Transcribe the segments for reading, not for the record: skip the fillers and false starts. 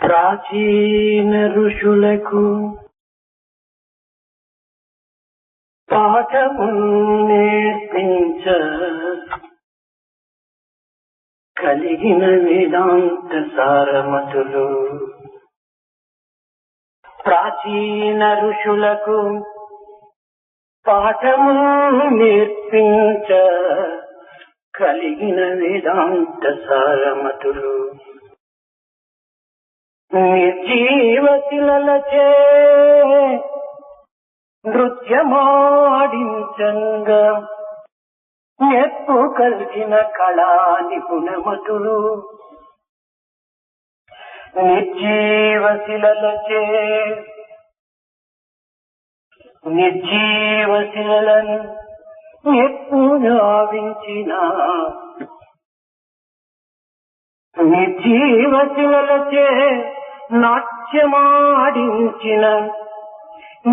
ప్రాచీన ఋషులకు పాఠము నేర్పించ కలిగిన వేదాంత సారమతులు. ప్రాచీన ఋషులకు పాఠము నేర్పించ కలిగిన వేదాంత సారమతులు. నిర్జీవ శిలలచే నృత్యమాడించంగా నేర్పు కలిగిన కళా నిపుణమతులు. నిర్జీవ శిలలచే నిర్జీవ శిలలను నేర్పు గావించిన నిర్జీవ శిలలచే నాట్యమాడించిన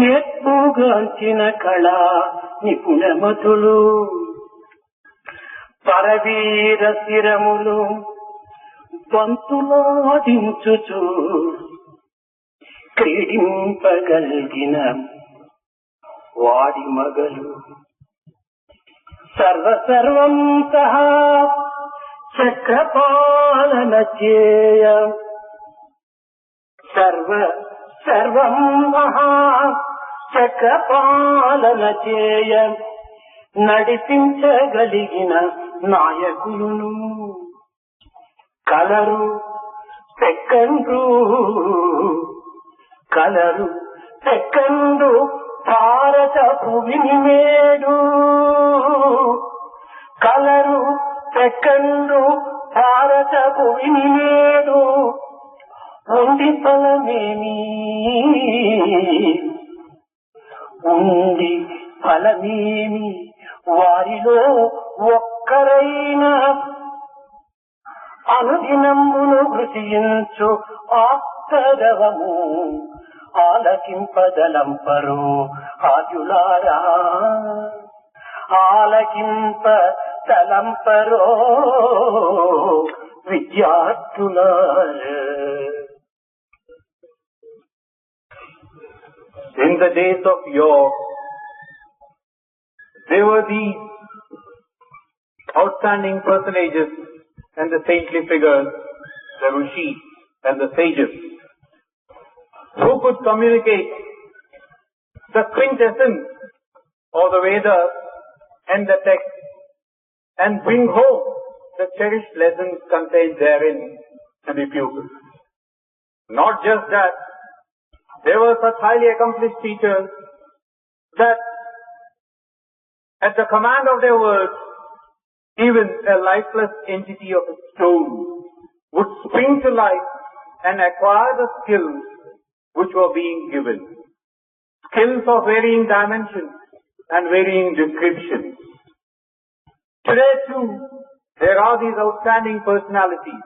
నేర్పుగాంచిన కళా నిపుణమతులు. పరవీర శిరములు బంతులాడించుచు క్రీడింపగలిగిన వాడి మగలు. సర్వం సహా చక్రపాలన చేయ సర్వం మహా చక్రపాలన చేయ నడిపించగలిగిన నాయకులను. కలరు సెకండ్రు భారత భూమిని నేడు. కలరు సెకండ్రు భారత భూమిని నేడు. ఉండి ఫలమేమి వారిలో ఒక్కరైనా అనుదినమును కృషించు ఆప్తదవము ఆలకింపదలంపరు ఆద్యులారా. ఆలకింపదలంపరో విద్యార్థులారా. In the days of yore, there were these outstanding personages and the saintly figures, the rishis and the sages, who could communicate the quintessence of the Vedas and the text and bring home the cherished lessons contained therein to the pupils. Not just that, they were such highly accomplished teachers that at the command of their words, even a lifeless entity of a stone would spring to life and acquire the skills which were being given. Skills of varying dimensions and varying descriptions. Today too, there are these outstanding personalities,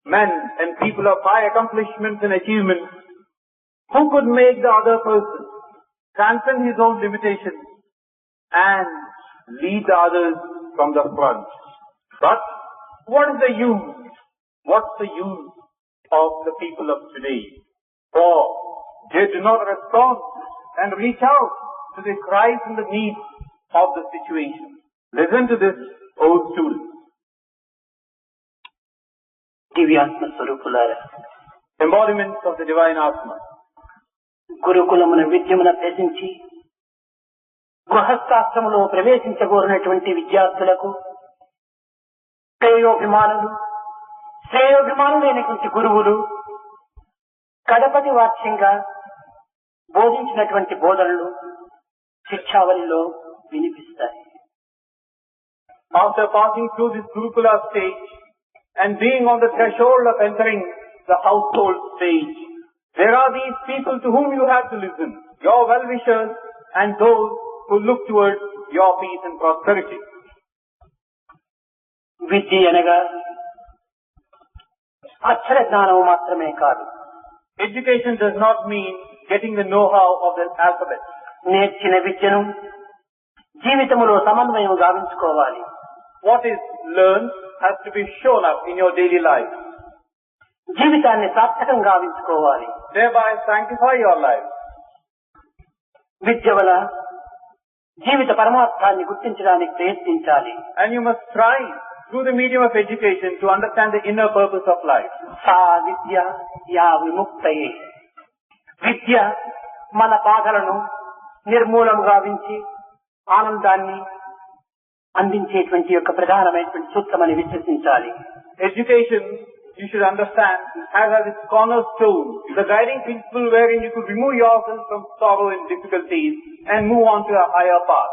men and people of high accomplishments and achievements, who could make the other person transcend his own limitations and lead the others from the front. But what is the use? What's the use of the people of today? For they do not respond and reach out to the cries and the needs of the situation. Listen to this, old students. దివ్యాత్మ స్వరూపులారా, Embodiments of the divine Atma. గురుకులమున విద్యమున అభ్యసించి గృహస్థాశ్రములో ప్రవేశించగోరినటువంటి విద్యార్థులకు శ్రేయోభిమానులైనటువంటి గురువులు కడపటి వాక్యంగా బోధించినటువంటి బోధనలు శిక్షావళిలో వినిపిస్తాయి. After passing through this Gurukula stage and being on the threshold of entering the household stage, there are these people to whom you have to listen, your well-wishers and those who look towards your peace and prosperity. విద్య అనగా అక్షర జ్ఞానము మాత్రమే కాదు. Education does not mean getting the know-how of the alphabet. నేర్చిన విద్యను జీవితములో సమన్వయం గావించుకోవాలి. What is learned has to be shown up in your daily life. జీవితాన్ని సార్థకంగా గావించుకోవాలి. Thereby sanctify your life. విద్య వల్ల జీవిత పరమార్థాన్ని గుర్తించడానికి ప్రయత్నించాలి. And you must try through the medium of education to understand the inner purpose of life. సా విద్య యా విముక్తయే. విద్య మన బాధలను నిర్మూలము గావించి ఆనందాన్ని అందించేటువంటి యొక్క ప్రధానమైనటువంటి సూత్రమని విశ్వసించాలి. Education, you should understand, has as its cornerstone the guiding principle wherein you could remove yourself from sorrow and difficulties and move on to a higher path.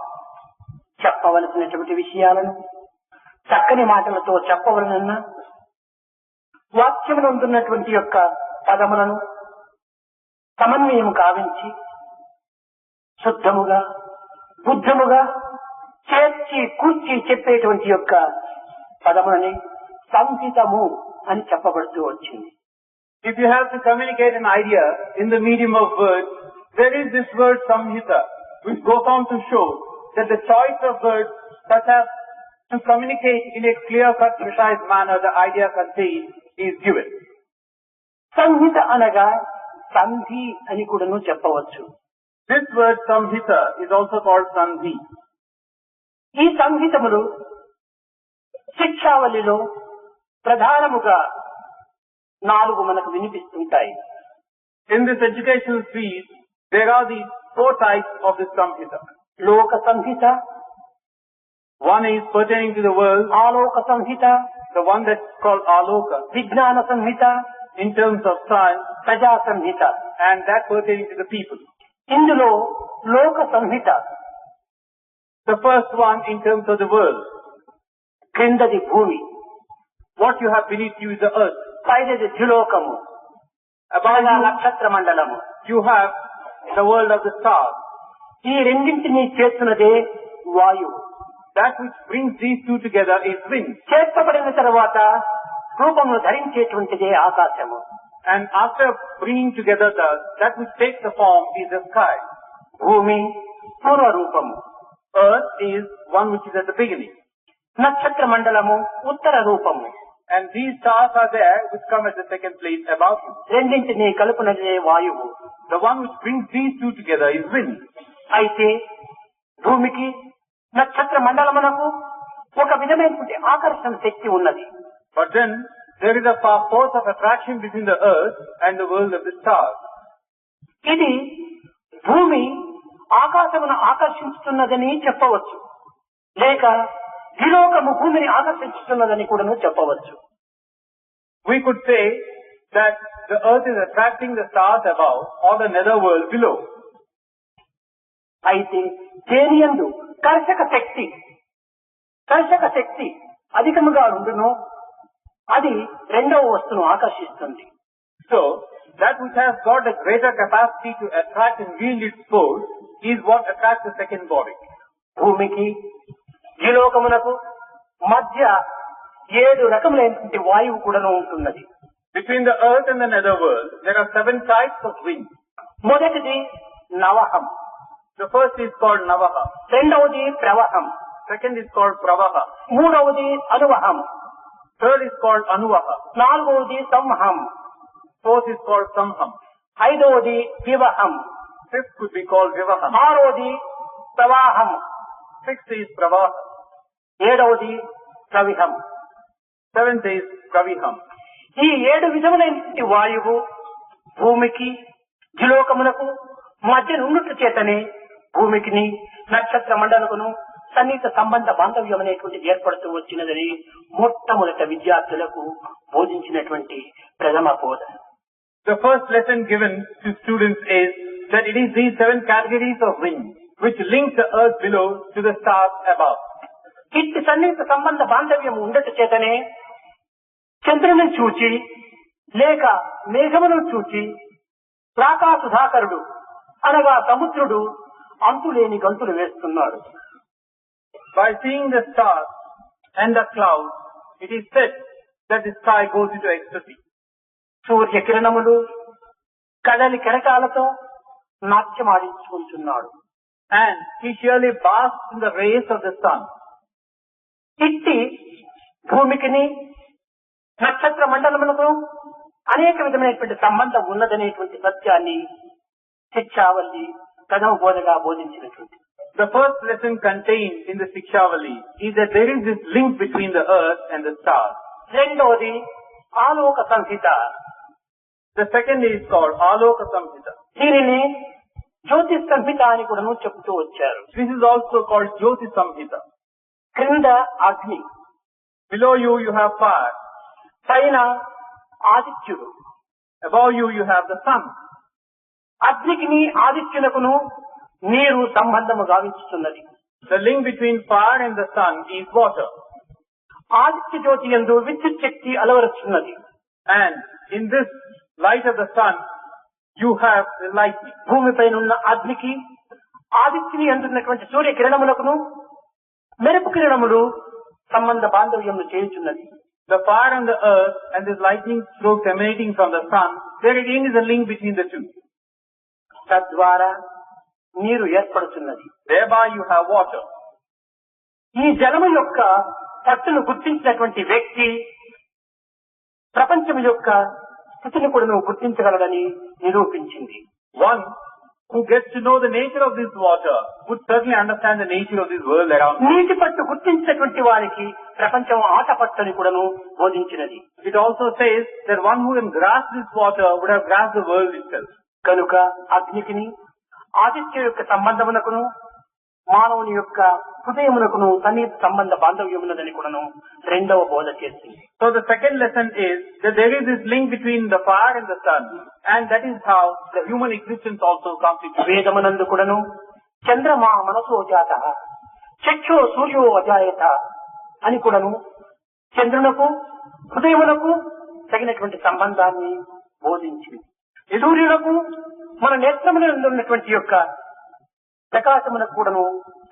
చెప్పవలసినటువంటి విషయాలను చక్కని మాటలతో చెప్పవలనన్నా వాక్యమునందున్నటువంటి యొక్క పదములను సమన్వయం కావించి శుద్ధముగా బుద్ధముగా చేర్చి కూర్చి చెప్పేటువంటి యొక్క పదములని సంహితము అని చెప్పబడుతూ వచ్చింది. If you have to communicate an idea in the medium of words, there is this word samhita, which goes on to show that the choice of words such as to communicate in a clear-cut, precise manner the idea contained is given. సంహిత అనగా సంధి అని కూడాను చెప్పవచ్చు. This word samhita is also called sandhi. ఈ సంహితములు శిక్షావళిలో ప్రధానముగా 4 మనకు వినిపిస్తుంటాయి. In this educational field, there are these 4 types of this samhita. లోక సంహిత, One is pertaining to the world, ఆలోక Samhita, the one that's called aloka, విజ్ఞాన సంహిత, in terms of science, ప్రజా సంహిత. and that pertaining to the people. ఇందులో లోక సంహిత The first one in terms of the world. క్రిందది భూమి, What you have beneath you is the earth. పైనది ద్యులోకము, Above అనగా you, నక్షత్ర మండలము. you have the world of the stars. ఈ రెండింటినీ చేస్తున్నదే వాయువు. That which brings these two together is wind. చేర్చబడిన తర్వాత రూపమును ధరించేటువంటిదే ఆకాశము. And after bringing together that which takes the form is the sky. భూమి పూర్వ రూపము, Earth is one which is at the beginning. నక్షత్ర మండలము ఉత్తర రూపము. And these stars are there which come at the second place above you. రెండింటినీ కలుపునదే వాయువు. The one which brings these two together is wind. అయితే భూమికి నక్షత్ర మండలమునకు ఒక విధమైనటువంటి ఆకర్షణ శక్తి ఉన్నది. But then there is a force of attraction between the earth and the world of the stars. ఇది భూమి ఆకాశమును ఆకర్షించుతున్నదని చెప్పవచ్చు, లేక ద్విలోకము భూమిని ఆకర్షించుతున్నదని కూడా చెప్పవచ్చు. We could say that the earth is attracting the stars above or the nether world below. అయితే దేనియందు కర్షక శక్తి అధికముగా ఉండునో అది రెండవ వస్తువును ఆకర్షిస్తుంది. So, that which has got a greater capacity to attract and wield its force is what attracts the second body. భూమికి ద్విలోకమునకు మధ్య 7 రకములైనటువంటి వాయువు కూడా ఉంటున్నది. Between the earth and the nether world, there are 7 types of wind. మొదటిది నవహం, The first is called navaha. రెండవది ప్రవహం, Second is called pravaha. మూడవది అనువహం, Third is called anuvaha. నాలుగవది సంహం, Fourth is called samham. ఐదవది వివహం, Fifth could be called vivaham. ఆరవది ప్రవాహం, Sixth is pravaha. ఏడవది ప్రవిహం. Seventh is praviham. ఈ 7 విధములైనటువంటి వాయువు భూమికి ద్విలోకములకు మధ్య నుండుట చేతనే భూమికిని నక్షత్ర మండలకును సన్నిహిత సంబంధ బాంధవ్యం అనేటువంటిది ఏర్పడుతూ వచ్చినదని మొట్టమొదట విద్యార్థులకు బోధించినటువంటి ప్రథమ బోధ. The first lesson given to students is that it is these 7 categories of wind which link the earth below to the stars above. ఇట్టి సన్నిహిత సంబంధ బాంధవ్యం ఉండట చేతనే చంద్రుని చూచి లేక మేఘమును చూచి ప్రాకా సుధాకరుడు అనగా సముద్రుడు అంతులేని గంతులు వేస్తున్నాడు. By seeing the stars and the clouds, it is said that the sky goes into ecstasy. సూర్య కిరణములు కడలి కెరటాలతో నాట్యమాడించుకుంటున్నాడు. And he surely basks in the rays of the sun. ఇట్టి భూమికిని నక్షత్ర మండలములకు అనేక విధమైనటువంటి సంబంధం ఉన్నదనేటువంటి సత్యాన్ని శిక్షావల్లి ప్రథమ బోధగా బోధించినటువంటి. The first lesson contained in the Shikshavali is that there is this link between the earth and the stars. రెండవది ఆలోక సంహిత. The second is called Aloka Samhita. దీనిని జ్యోతిష్ సంహిత అని కూడా చెబుతూ వచ్చారు. This is also called Jyoti Samhita. క్రింద అగ్ని, Below you, you have fire. పైన ఆదిత్యుడు. Above you, you have the sun. అగ్నికిని ఆదిత్యునకును నీరు సంబంధము గావించుతున్నది. The link between fire and the sun is water. Aditya జ్యోతి యందు విద్యుత్ శక్తి అలవరుచున్నది. And in this light of the sun, you have the lightning. భూమిపైన ఉన్న అగ్నికి ఆదిత్యుని అందున్నటువంటి సూర్య కిరణములకును మెరుపు కిరణములు సంబంధ బాంధవ్యమును చేయుచున్నది. The fire on the earth and this lightning strokes emanating from the sun, there again is a link between the two. తద్వారా నీరు ఏర్పడుతున్నది. Thereby you have water. ఈ జలము యొక్క పట్టును గుర్తించినటువంటి వ్యక్తి ప్రపంచం యొక్క స్థితిని కూడా గుర్తించగలడని నిరూపించింది. One who gets to know the nature of this water would certainly understand the nature of this world around him. నీటి పట్టు గుర్తించినటువంటి వారికి ప్రపంచం ఆట పట్టుని కూడాను బోధించినది. It also says that one who can grasp this water would have grasped the world itself. కనుక అగ్నికిని ఆదిత్య యొక్క సంబంధమునకును మానవుని యొక్క హృదయమునకును సన్నిహిత సంబంధ బాంధవ్యమున్నదని కూడాను రెండవ బోధ చేసింది. So the second lesson is that there is this link between the fire and the sun, and that is how the human existence also comes into. వేదమునందు కూడాను చంద్రమా మనసో జాత చక్షో సూర్యో అజాయత అని కూడాను చంద్రునకు హృదయమునకు తగినటువంటి సంబంధాన్ని బోధించింది. సూర్యునకు మన నేత్రమునందు ఉన్నటువంటి యొక్క ప్రకాశమునకు కూడాను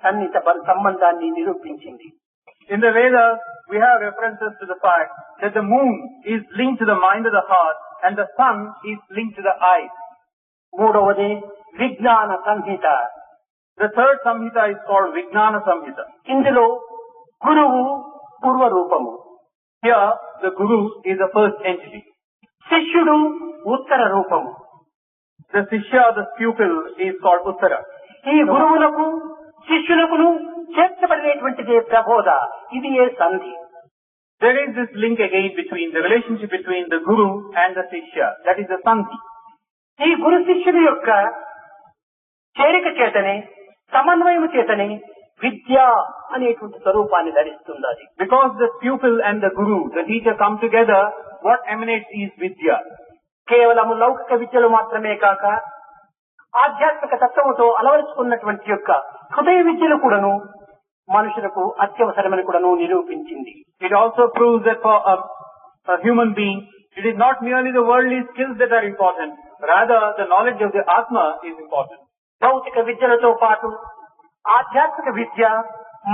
సన్నిహిత సంబంధాన్ని నిరూపించింది. In the Vedas, we have references to the fact that the moon is linked to the mind of the heart and the sun is linked to the eyes. మూడవది విజ్ఞాన సంహిత. The third Samhita is called Vijnana Samhita. ఇందులో గురువు పూర్వ రూపము. Here, the Guru is the first entity. శిష్యుడు ఉత్తర రూపము. The Sishya, the pupil, is called Uttara. ఈ గురువులకు శిష్యులకును చేర్చబడినటువంటిదే ప్రబోధ. ఇది ఏ సంధి. There is this link again between the relationship between the Guru and the Sishya. That is the Sandhi. ఈ గురు శిష్యుడి యొక్క చేరిక చేతనే సమన్వయము చేతనే విద్య అనేటువంటి స్వరూపాన్ని ధరిస్తుంది. Because the pupil and the Guru, the teacher, come together, what emanates is Vidya. కేవలము లౌకిక విద్యలు మాత్రమే కాక ఆధ్యాత్మిక తత్వముతో అలవరుచుకున్నటువంటి యొక్క హృదయ విద్యలు కూడాను మనుషులకు అత్యవసరమని కూడాను నిరూపించింది. It also proves that for a human being, it is not merely the worldly skills that are important, rather the knowledge of the Atma is important. భౌతిక విద్యలతో పాటు ఆధ్యాత్మిక విద్య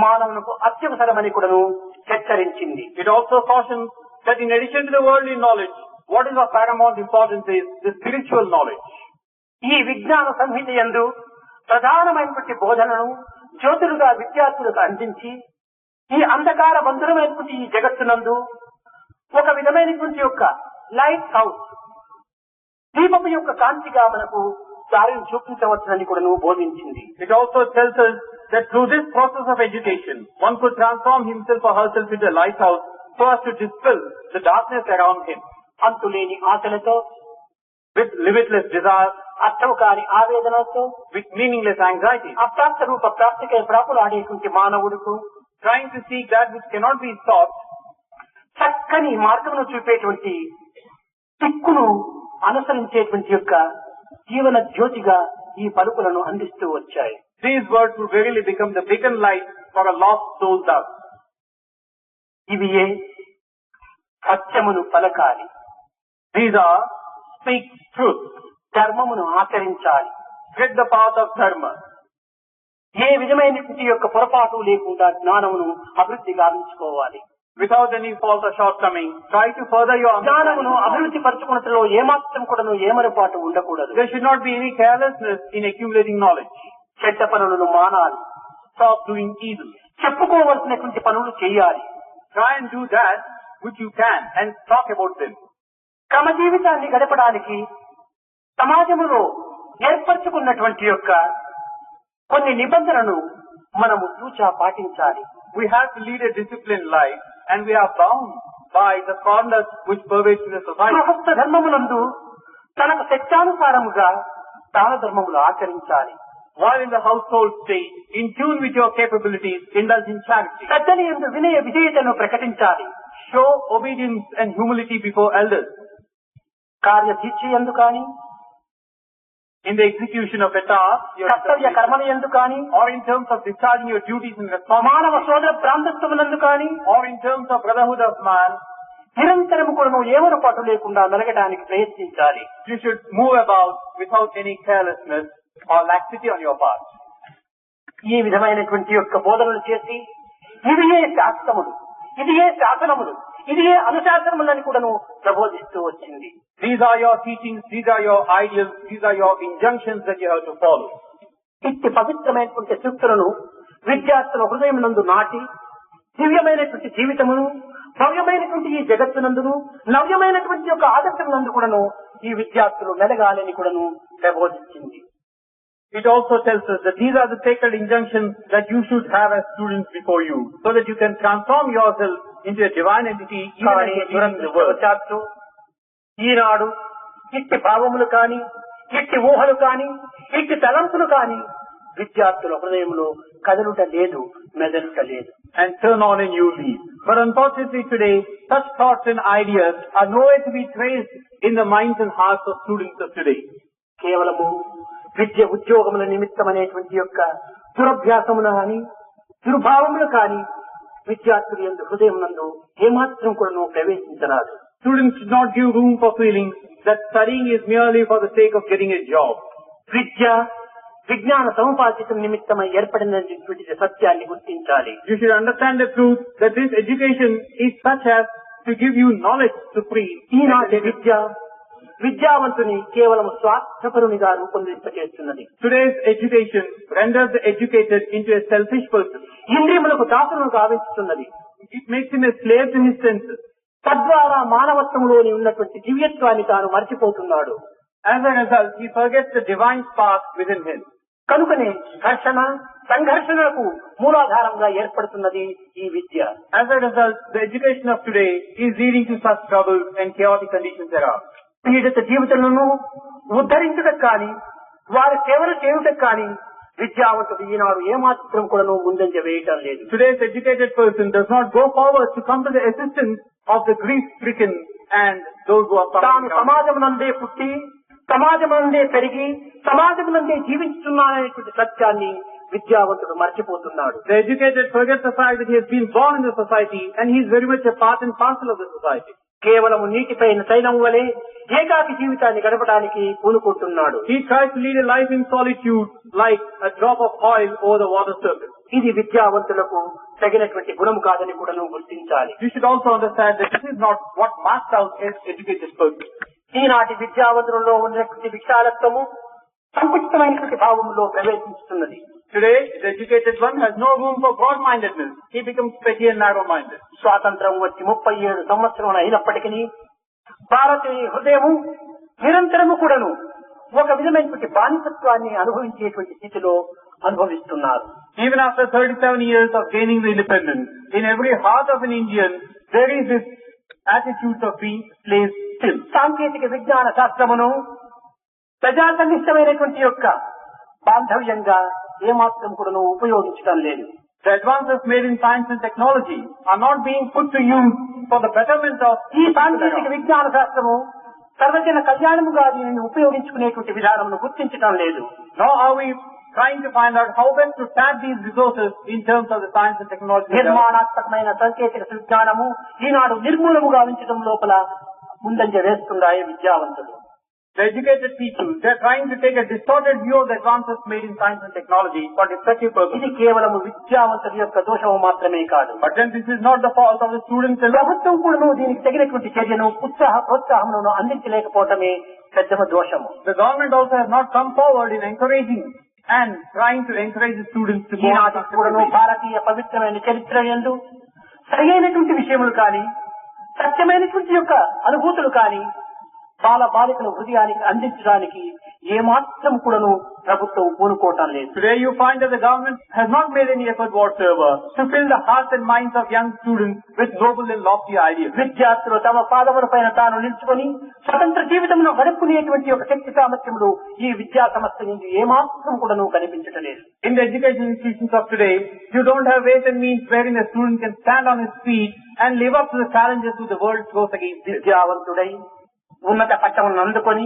మానవులకు అత్యవసరమని కూడాను హెచ్చరించింది. It also cautions that in addition to the worldly knowledge, what is of paramount importance is the spiritual knowledge. ఈ విజ్ఞాన సంహిత యందు ప్రధానమైనటువంటి బోధనను జ్యోతులుగా విద్యార్థులకు అందించి ఈ అంధకార బంధురమైనటువంటి ఈ జగత్తునందు ఒక విధమైనటువంటి యొక్క లైట్ హౌస్ దీపపు యొక్క కాంతిగా మనకు దారిని చూపించవచ్చునని కూడా బోధించింది. It also tells us that through this process of education, one could transform himself or herself into a lighthouse so as to dispel the darkness around him. అంతులేని ఆశలతో, with limitless desires, అర్థం కాని ఆవేదనతో, with meaningless anxiety, అప్రాప్త Roopa ప్రాప్తికై ప్రాపులాడేటువంటి మానవుడుకు trying to seek that which cannot be sought, చక్కని మార్గమును చూపేటువంటి దిక్కును అనుసరించేటువంటి యొక్క జీవన జ్యోతిగా ఈ పలుకులను అందిస్తూ వచ్చాయి. These words will verily become the beacon light for a lost soul thus. ఇవి సత్యమును పలకాలి. These are speak truth, ధర్మమును ఆచరించాలి, tread the path of dharma. ఏ విధమైనటువంటి యొక్క పొరపాటు లేకుండా జ్ఞానమును అభివృద్ధి గావించుకోవాలి. Without any fault or shortcoming, try to further your జ్ఞానమును అభివృద్ధి పరచుకున్నట్లో ఏమాత్రం కూడాను ఏమరపాటు ఉండకూడదు. There should not be any carelessness in accumulating knowledge. చెడ్డ పనులను మానాలి. Stop doing evil. చెప్పుకోవలసినటువంటి పనులు చేయాలి. Try and do that which you can and talk about them. క్రమ జీవితాన్ని గడపడానికి సమాజంలో ఏర్పరచుకున్నటువంటి యొక్క కొన్ని నిబంధనలను మనము తూచా పాటించాలి. We have to lead a disciplined life, and we are bound by the conduct which pervades in the society. గృహస్థ ధర్మమునందు తనకు శక్తానుసారముగా దాన ధర్మములు ఆచరించాలి. While in the household state, in tune with your capabilities, indulge in charity. పెద్దల యందు వినయ విధేయతను ప్రకటించాలి. Show obedience and humility before elders. కార్యదీక్ష యందు కాని, In the execution of a task, కర్తవ్య కర్మల యందు కాని, or in terms of discharging your duties and responsibilities, మానవ సోదర భ్రాంతత్వమునందు కాని, or in terms of brotherhood of man, నిరంతరము కూడా ఏమరు పట్టు లేకుండా మెలగడానికి ప్రయత్నించాలి. you should move about without any carelessness or laxity on your part. ఈ విధమైనటువంటి యొక్క బోధనలు చేసి ఇదియే శాస్త్రములు, ఇదియే శాసనములు, ఇదియే అనుశాసనములని కూడాను ప్రబోధిస్తూ వచ్చింది. These are your teachings, these are your ideals, these are your injunctions that you have to follow. ఇట్టి పవిత్రమైనటువంటి సూక్తులను విద్యార్థుల హృదయం నందు నాటి దివ్యమైనటువంటి జీవితమును, భవ్యమైనటువంటి ఈ జగత్తునందును, నవ్యమైనటువంటి యొక్క ఆదర్శం నందు కూడాను ఈ విద్యార్థులు మెలగాలని కూడాను ప్రబోధించింది. It also tells us that these are the sacred injunctions that you should have as students before you, so that you can transform yourself into a divine entity even as you live in the world. ఈనాడు ఇట్టి భావములు కాని, ఇట్టి ఊహలు కాని, ఇట్టి తలంపులు కాని విద్యార్థుల హృదయంలో కదలుట లేదు, మెదలుట లేదు. And turn on and you leave. But unfortunately today, such thoughts and ideas are nowhere to be traced in the minds and hearts of students of today. కేవలము విద్య ఉద్యోగముల నిమిత్తం అనేటువంటి యొక్క దురభ్యాసములు కాని, దుర్భావములు కాని విద్యార్థుల యందు హృదయం నందు ఏమాత్రం కూడా ప్రవేశించరాదు. Students should not give room for feelings that studying is merely for the sake of getting a job. విద్య విజ్ఞాన సముపార్జితం నిమిత్తమై ఏర్పడినటువంటి సత్యాన్ని గుర్తించాలి. You should understand the truth that this education is such as to give you knowledge to free. ఈనాటి విద్య విద్యావంతుని కేవలం స్వార్థపరునిగా రూపొందింపచేస్తున్నది. Today's education renders the educated into a selfish person. ఇంద్రియములకు దాసులను గావిస్తున్నది. It makes him a slave to his senses. తద్వారా మానవత్వంలోని ఉన్నటువంటి దివ్యత్వాన్ని తాను మర్చిపోతున్నాడు. As a result, he forgets the divine spark within him. కనుకనే ఘర్షణ, సంఘర్షణకు మూలాధారంగా ఏర్పడుతున్నది ఈ విద్య. As a result, the education of today is leading to such troubles and chaotic conditions thereof. పీడిత జీవితాలను ఉద్ధరించడం కానీ, వారి సేవలు చేయటం కానీ విద్యావంతుడు ఈనాడు ఏమాత్రం కూడా ముందంజ వేయటం లేదు. Today's educated person does not go forward to come to the assistance of the grief-stricken and those who are తాను suffering. సమాజం నందే పుట్టి, సమాజం నందే పెరిగి, సమాజం నందే జీవిస్తున్నాననేటువంటి సత్యాన్ని విద్యావంతుడు మర్చిపోతున్నాడు. The educated forgets the fact that he has been born in the society and he is very much a part and parcel of the society. కేవలం నీటిపైన తైలం వలె ఏకాకి జీవితాన్ని గడపడానికి పూనుకుంటున్నాడు. He tries to lead a life in solitude like a drop of oil over the water surface. ఇది విద్యావంతులకు తగినటువంటి గుణం కాదని కూడా గుర్తించాలి. You should also understand that this is not what marks out an educated person. ఈనాటి విద్యావంతులలో ఉన్నటువంటి విశాలత్వము సంకుచితమైనటువంటి భావంలో ప్రవేశిస్తున్నది. Today, the educated one has no room for broad-mindedness. He becomes petty and narrow-minded. స్వాతంత్రం వచ్చి 37 సంవత్సరములు అయినప్పటికీ భారతీయ హృదయము నిరంతరము కూడాను ఒక విధమైనటువంటి బానిసత్వాన్ని అనుభవించేటువంటి స్థితిలో అనుభవిస్తున్నారు. Even after 37 years of gaining the independence, in every heart of an Indian, there is this attitude of being slaves still. సాంకేతిక విజ్ఞాన శాస్త్రమును ప్రజాసన్నిష్టమైనటువంటి యొక్క బాంధవ్యంగా ఏమాత్రం కూడా ఉపయోగించడం లేదు. The advances made in science and technology are not being put to use for the betterment of ఈ సాంకేతిక విజ్ఞాన శాస్త్రము సర్వజన కళ్యాణముగా దీనిని ఉపయోగించుకునేటువంటి విధానమును గుర్తించడం లేదు. Nor are we trying to find out how best to tap these resources in terms of the science and technology. నిర్మాణాత్మకమైన సాంకేతిక విజ్ఞానము ఈనాడు నిర్మూలముగా ఉంచడం లోపల ముందంజ వేస్తున్నాయి విద్యావంతులు. The educated people, they are trying to take a distorted view of the advances made in science and technology for destructive purposes. ఇది కేవలం విద్యావంతుల యొక్క దోషము మాత్రమే కాదు. But then this is not the fault of the students alone. ప్రభుత్వం కూడా దీనికి తగినటువంటి చర్యను ప్రోత్సాహములను అందించలేకపోవటమే పెద్ద దోషము. The government also has not come forward in encouraging and trying to encourage the students to go on. ఈనాటి కూడా భారతీయ పవిత్రమైన చరిత్ర యందు సరైనటువంటి విషయములు కానీ, సత్యమైనటువంటి యొక్క అనుభూతులు కానీ బాల బాలికల హృదయానికి అందించడానికి ఏమాత్రం కూడాను ప్రభుత్వం పూనుకోవటం లేదు. Today you find that the government has not made any effort whatsoever to fill the hearts and minds of young students with noble and lofty ideas. విద్యార్థులు తమ పాదముల పైన తాను నిలుచుకొని స్వతంత్ర జీవితంలో గడుపుకునేటువంటి ఒక శక్తి సామర్థ్యములు ఈ విద్యా సంస్థ నుండి ఏమాత్రం కూడాను కనిపించటం లేదు. In the education institutions of today, you don't have ways and means wherein a student can stand on his feet and live up to the challenges which the world throws against him. విద్యావంతుడై ఉన్నత పట్టములను అందుకొని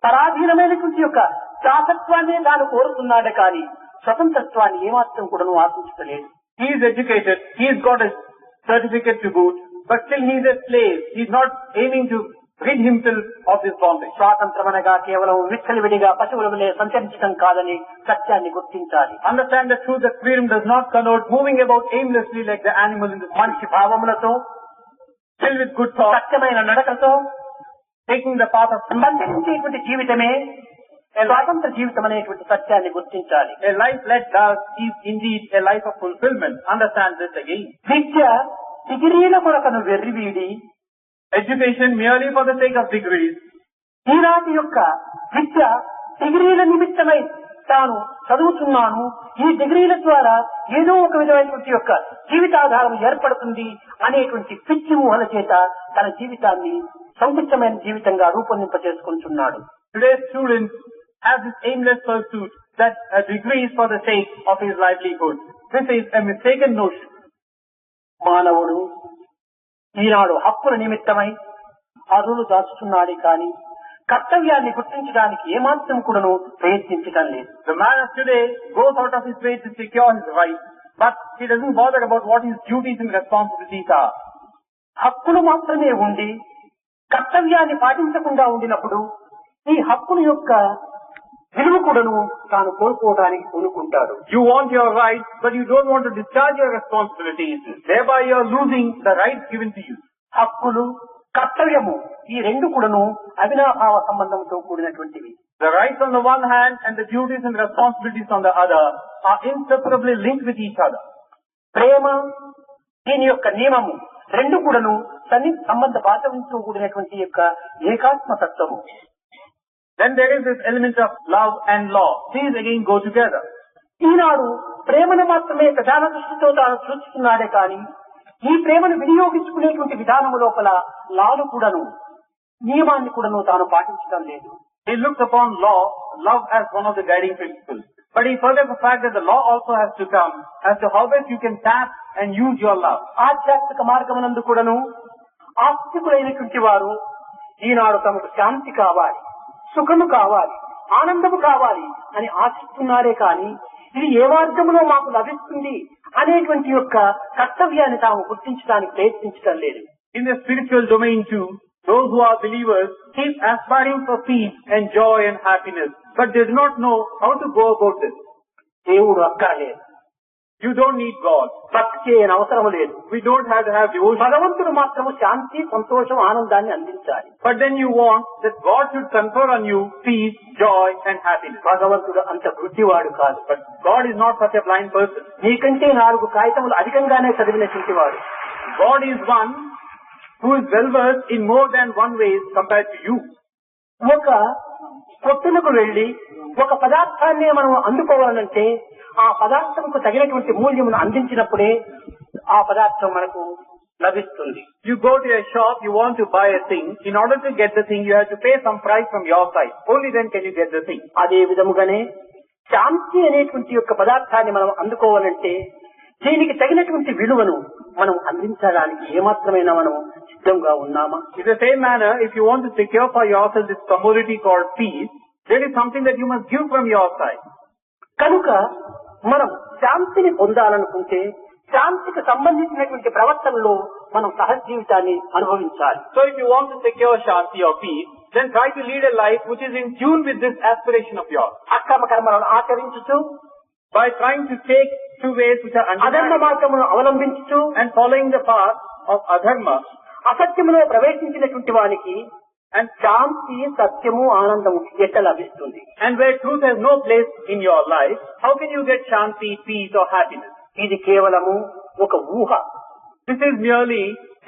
పరాధీనమైనటువంటి యొక్క శాసత్వాన్ని తాను కోరుతున్నాడే కానీ స్వతంత్రత్వాన్ని ఏమాత్రం కూడాను ఆశించలేదు. He is educated, he has got a certificate to boot, but still he is a slave. He is not aiming to rid himself of this bondage. స్వాతంత్రమనగా కేవలం విచ్చలవిడిగా పశువుల వలె సంచరించడం కాదని సత్యాన్ని గుర్తించాలి. Understand the truth that freedom does not connote moving about aimlessly like the animal in the street. మంచి భావములతో Filled with good thoughts, సత్యమైన నడకతో taking the path of truth. సంబంధించేటువంటి జీవితమే స్వాతంత్ర జీవితం అనేటువంటి సత్యాన్ని గుర్తించాలి. A life led thus is indeed a life of fulfillment. Understand this again. విద్య డిగ్రీల కొరకను వెర్రివీడి Education merely for the sake of degrees. ఈనాటి యొక్క విద్య డిగ్రీల నిమిత్తమై తాను చదువుతున్నాను, ఈ డిగ్రీల ద్వారా ఏదో ఒక విధమైనటువంటి యొక్క జీవితాధారం ఏర్పడుతుంది అనేటువంటి పిచ్చి ఊహల చేత తన జీవితాన్ని సంకుచితమైన జీవితంగా రూపొందింపజేసుకుంటున్నాడు. Today's students have this aimless pursuit that a degree is for the sake of his livelihood. This is a mistaken notion. మానవుడు ఈనాడు హక్కుల నిమిత్తమై అదులు దాచుతున్నాడే కాని కర్తవ్యాన్ని గుర్తించడానికి ఏమాత్రం కూడాను ప్రయత్నించడం లేదు. The man of today goes out of his way to secure his rights, but he doesn't bother about what his duties and responsibilities are. హక్కులు మాత్రమే ఉండి కర్తవ్యాన్ని పాటించకుండా ఉండినప్పుడు ఈ హక్కుల యొక్క విలువ కూడాను తాను కోల్పోవడానికి పూనుకుంటాడు. You want your rights, but you don't want to discharge your responsibilities. Thereby you are losing the rights given to you. హక్కులు కర్తవ్యము ఈ రెండు కూడాను అవినాభావ సంబంధంతో కూడినటువంటివి. The rights on the one hand and the duties and responsibilities on the other are inseparably linked with each other. ప్రేమ దీని యొక్క నియమము రెండు కూడాను సంబంధ బాధంతో కూడినటువంటి యొక్క ఏకాత్మ తత్వము. Then there is this element of love and law. These again go together. ఈనాడు ప్రేమను మాత్రమే ప్రధాన దృష్టితో తాను సూచిస్తున్నాడే కానీ ఈ ప్రేమను వినియోగించుకునేటువంటి విధానము లోపల లాలు కూడాను నియమాన్ని కూడాను తాను పాటించడం లేదు. He looks upon love as one of the guiding principles. But he forgets the fact that the law also has to come as to how best you can tap and use your love. ఆధ్యాత్మిక మార్గమునందు కూడాను ఆస్తికులైనటువంటి వారు ఈనాడు తమకు శాంతి కావాలి, సుఖము కావాలి, ఆనందము కావాలి అని ఆశిస్తున్నారే కానీ ఇది ఏ మార్గంలో మాకు లభిస్తుంది అనేటువంటి యొక్క కర్తవ్యాన్ని తాము గుర్తించడానికి ప్రయత్నించడం లేదు. In the spiritual domain too, those who are believers keep aspiring for peace and joy and happiness, but they do not know how to go about this. దేవుడు అక్కర్లేదు, You don't need God. భక్తి చేయని అవసరం లేదు. We don't have to have devotion. భగవంతుడు మాత్రము శాంతి, సంతోషం, ఆనందాన్ని అందించాలి. But then you want that God should confer on you peace, joy and happiness. భగవంతుడు అంత బుద్ధివాడు కాదు. But God is not such a blind person. నీకంటే 4 కాగితములు అధికంగానే చదివినటువంటి వాడు. God is one who is well versed in more than one ways compared to you. ఒక కొట్టునకు వెళ్లి ఒక పదార్థాన్ని మనం అందుకోవాలంటే ఆ పదార్థంకు తగినటువంటి మూల్యమును అందించినప్పుడే ఆ పదార్థం మనకు లభిస్తుంది. You go to a shop, you want to buy a thing. In order to get the thing, you have to pay some price from your side. Only then can you get the thing. అదే విధముగానే శాంతి అనేటువంటి యొక్క పదార్థాన్ని మనం అందుకోవాలంటే దీనికి తగినటువంటి విలువను మనం అందించడానికి ఏమాత్రమైనా మనం సిద్ధంగా ఉన్నామా? In the same manner, if you want to secure for yourself this commodity called peace, there is something that you must give from your side. కనుక మనం శాంతిని పొందాలనుకుంటే శాంతికి సంబంధించినటువంటి ప్రవర్తనలో మనం సహజ జీవితాన్ని అనుభవించాలి. So if you want to secure shanti or peace, then try to lead a life which is in tune with this aspiration of yours. అక్రమ కర్మలను ఆచరించుతూ By trying to take two ways which are అధర్మ undeniable మార్గమును అవలంబించుతూ and following the path of adharma, అసత్యములో ప్రవేశించినటువంటి వానికి and శాంతి, సత్యము, ఆనందము ఎట్లా లభిస్తుంది? and where truth has no place in your life, how can you get shanti, peace or happiness? ఇది కేవలము ఒక ఊహ. This is merely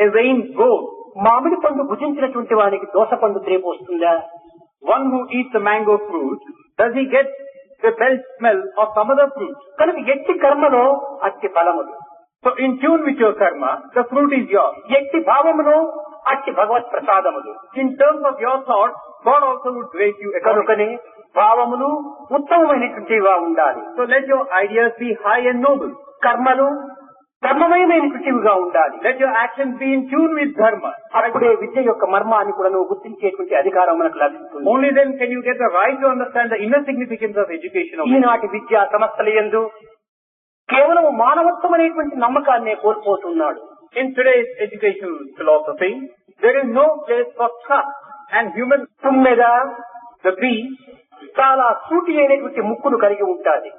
a vain goal. మామిడి పండు భుజించినటువంటి వానికి దోస పండు రేపు వస్తుందా? One who eats the mango fruit, does he get the belt smell of some other fruit? కనుక ఎట్టి కర్మలో అట్టి ఫలములు. So in tune with your karma, the fruit is yours. ఎట్టి భావములో అట్టి భగవత్ ప్రసాదములు. In terms of your thoughts, God also would grace you accordingly. కనుకనే భావములు ఉత్తమమైనటువంటివిగా ఉండాలి. So let your ideas be high and noble. కర్మలు ధర్మమయమైనటువంటివిగా ఉండాలి. Let your actions be in tune with dharma. అప్పుడే విద్య యొక్క మర్మాన్ని కూడా నువ్వు గుర్తించేటువంటి అధికారం మనకు లభిస్తుంది. Only then can you get the right to understand the inner significance of education. ఈనాటి విద్యా సంస్థల యందు కేవలం మానవత్వం అనేటువంటి నమ్మకాన్నే కోల్పోతున్నాడు. In today's educational philosophy, there is no place for trust and human. తుమ్మెద The bee చాలా సూటి అయినటువంటి ముక్కును కలిగి ఉంటాది.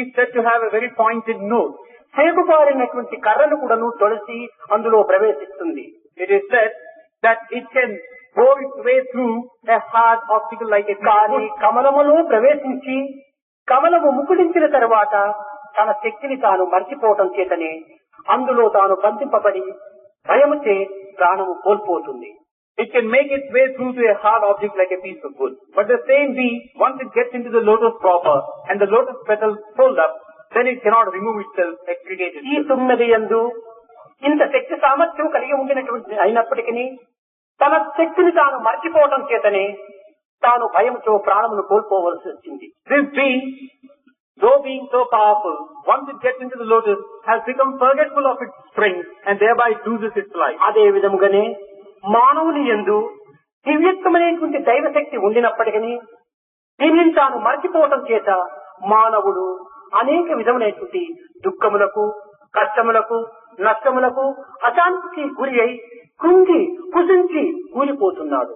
is said to have a very pointed nose. సేగుబారినటువంటి కర్రను కూడాను తొలసి అందులో ప్రవేశిస్తుంది. It is said that it can bore its way through a hard obstacle like a కానీ కమలములో ప్రవేశించి కమలము ముకుడించిన తర్వాత తన శక్తిని తాను మర్చిపోవటం చేతనే అందులో తాను బంధింపబడి భయముచే ప్రాణము కోల్పోతుంది. It can make its way through to a hard object like a piece of wood. But the same bee, once it gets into the lotus proper and the lotus petals fold up, then it cannot remove itself, extricate ఈ itself. తుమ్మెద యందు ఇంత శక్తి సామర్థ్యం కలిగి ఉండినటువంటి అయినప్పటికీ తన శక్తిని తాను మర్చిపోవటం చేతనే తాను భయముతో ప్రాణమును కోల్పోవలసి వచ్చింది. This bee, though being so powerful, once it gets into the lotus, has become forgetful of its strength and thereby loses its life. అదే విధముగానే మానవుని యందు దివ్యత్వమైనటువంటి దైవశక్తి ఉండినప్పటికీ దీనిని తాను మర్చిపోవటం చేత మానవుడు అనేక విధములైనటువంటి దుఃఖములకు, కష్టములకు, నష్టములకు, అశాంతికి గురి అయి కృంగి కుసించి కూలిపోతున్నాడు.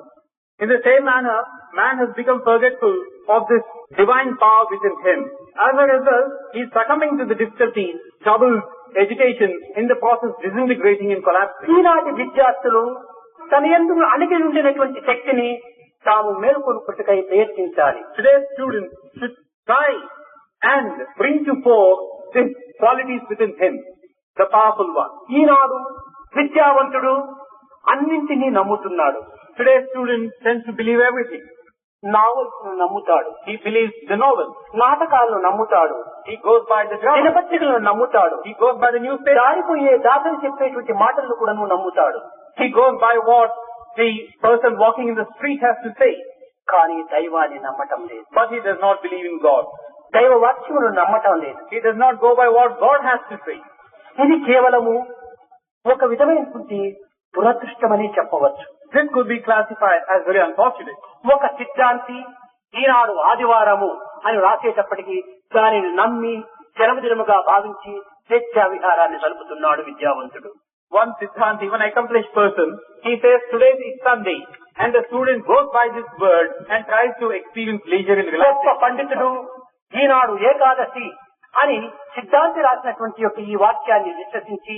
In the same manner, man has become forgetful of this divine power within him. As a result, he is succumbing to the difficulties, troubles, agitation, in the process disintegrating and collapsing. ఈనాటి విద్యార్థులు తన యందు అణిగి ఉండినటువంటి శక్తిని తాము మేల్కొల్పుటకై ప్రయత్నించాలి. Today's students should try and bring to fore these qualities within him, the powerful one. ఈనాడు విద్యావంతుడు అన్నింటినీ నమ్ముతున్నాడు. Today's student tends to believe everything. Novels నమ్ముతాడు, He believes the novels. నాటకాలను నమ్ముతాడు, He goes by the drama. దినపత్రికలను నమ్ముతాడు, He goes by the newspaper. దారిపోయే దాతలు చెప్పేటువంటి మాటలను కూడా నమ్ముతాడు. He goes by what the person walking in the street has to say. కానీ దైవాన్ని నమ్మటం లేదు, But he does not believe in God. దైవ వాక్యమును నమ్మటం లేదు. He does not go by what God has to say. ఇది కేవలము ఒక విధమైనటువంటి దురదృష్టమని చెప్పవచ్చు. This could be classified as very unfortunate. ఒక సిద్ధాంతి ఈనాడు ఆదివారము అని రాసేటప్పటికీ దానిని నమ్మి జన్మదినముగా భావించి స్వేచ్ఛా విహారాన్ని జరుపుతున్నాడు విద్యావంతుడు. One Siddhanti, one accomplished person, he says today is Sunday, and the student goes by this word and tries to experience leisure and గొప్ప relaxation. పండితుడు ఈనాడు ఏకాదశి అని సిద్ధాంతి రాసినటువంటి యొక్క ఈ వాక్యాన్ని విశ్వసించి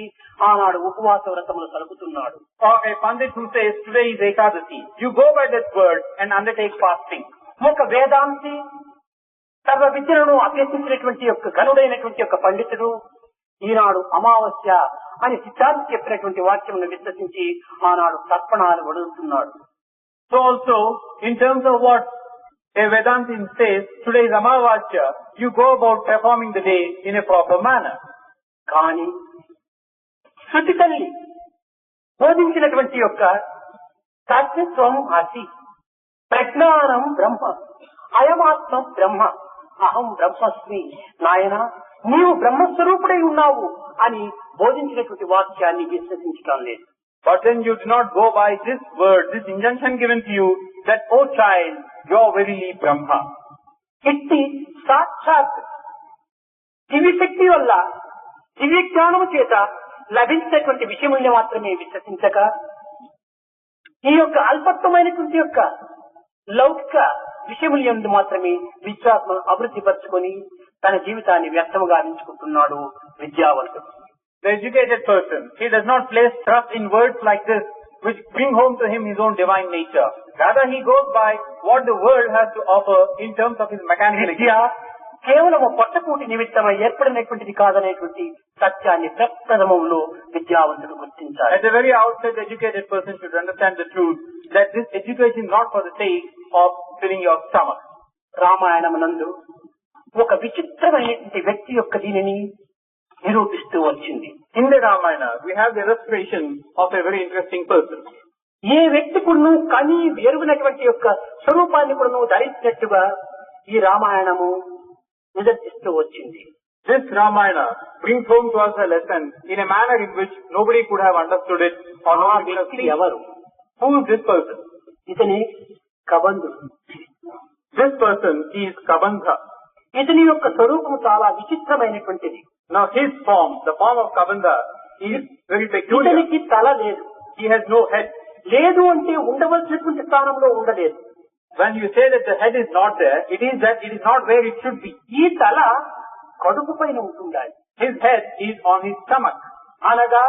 ఆనాడు ఉపవాస వ్రతములు జరుపుతున్నాడు. Or a Pandit who says today is Ekadasi, you go by that word and undertake fasting. ఒక వేదాంతి సర్వ విద్యలను అభ్యసించినటువంటి యొక్క గనుడైనటువంటి యొక్క పండితుడు ఈనాడు అమావాస్య అని సిద్ధాంతి చెప్పినటువంటి వాక్యమును విశ్వసించి ఆనాడు తర్పణాలు వడుతున్నాడు. So also, in terms of what a Vedantin says, today is Amavasya, you go about performing the day in a proper manner. కానీ శృతి తల్లి బోధించినటువంటి యొక్క తత్వం అసి, ప్రజ్ఞానం బ్రహ్మ, అయమాత్మ బ్రహ్మ, అహం బ్రహ్మస్మి, నాయన నీవు బ్రహ్మస్వరూపుడై ఉన్నావు అని బోధించినటువంటి వాక్యాన్ని విశ్వసించడం లేదు. But then you do not go by this word, this injunction given to you, that, oh child, you are verily Brahma. ఇట్టి సాక్షాత్ దివ్య శక్తి వల్ల దివ్య జ్ఞానము చేత లభించినటువంటి విషయముల్ని మాత్రమే విశ్వసించక ఈ యొక్క అల్పత్వమైనటువంటి యొక్క లౌకిక విషయముల యందు మాత్రమే విశ్వాసం అభివృద్ధి పరుచుకొని తన జీవితాన్ని వ్యర్థముగా ఎంచుకుంటున్నాడు విద్యావంతుడు. The educated person, he does not place trust in words like this, which bring home to him his own divine nature. Rather, he goes by what the world has to offer in terms of his mechanical Vidya existence. కేవలం పొట్టకూటి నిమిత్తమై ఏర్పడినటువంటిది కాదనేటువంటి సత్యాన్ని ప్రప్రథమంలో విద్యావంతుడు గుర్తించాలి. At the very outset, the educated person should understand the truth that this education is not for the sake of filling your stomach. రామాయణమునందు ఒక విచిత్రమైనటువంటి వ్యక్తి యొక్క దీనిని నిరూపిస్తూ వచ్చింది. In the Ramayana, we have the illustration of a very interesting person. ఏ వ్యక్తి కూడా కని ఎరుగునటువంటి యొక్క స్వరూపాన్ని కూడా ధరించినట్టుగా ఈ రామాయణము నిదర్శిస్తూ వచ్చింది. This Ramayana brings home to us a lesson in a manner in which nobody could have understood it or nobody could have seen. ఎవరు? Who is this person? ఇతని కబంధుడు. This person is Kabandha. ఇతని యొక్క స్వరూపం చాలా విచిత్రమైనటువంటిది. Now his form, the form of Kabandha, is very peculiar. ఇతనికి తల లేదు. He has no head. లేదు అంటే ఉండవలసినటువంటి స్థానంలో ఉండలేదు. When you say that the head is not there, it is that it is not where it should be. ఈ తల కడుపు పైన ఉంటుండాలి. His head is on his stomach. అనగా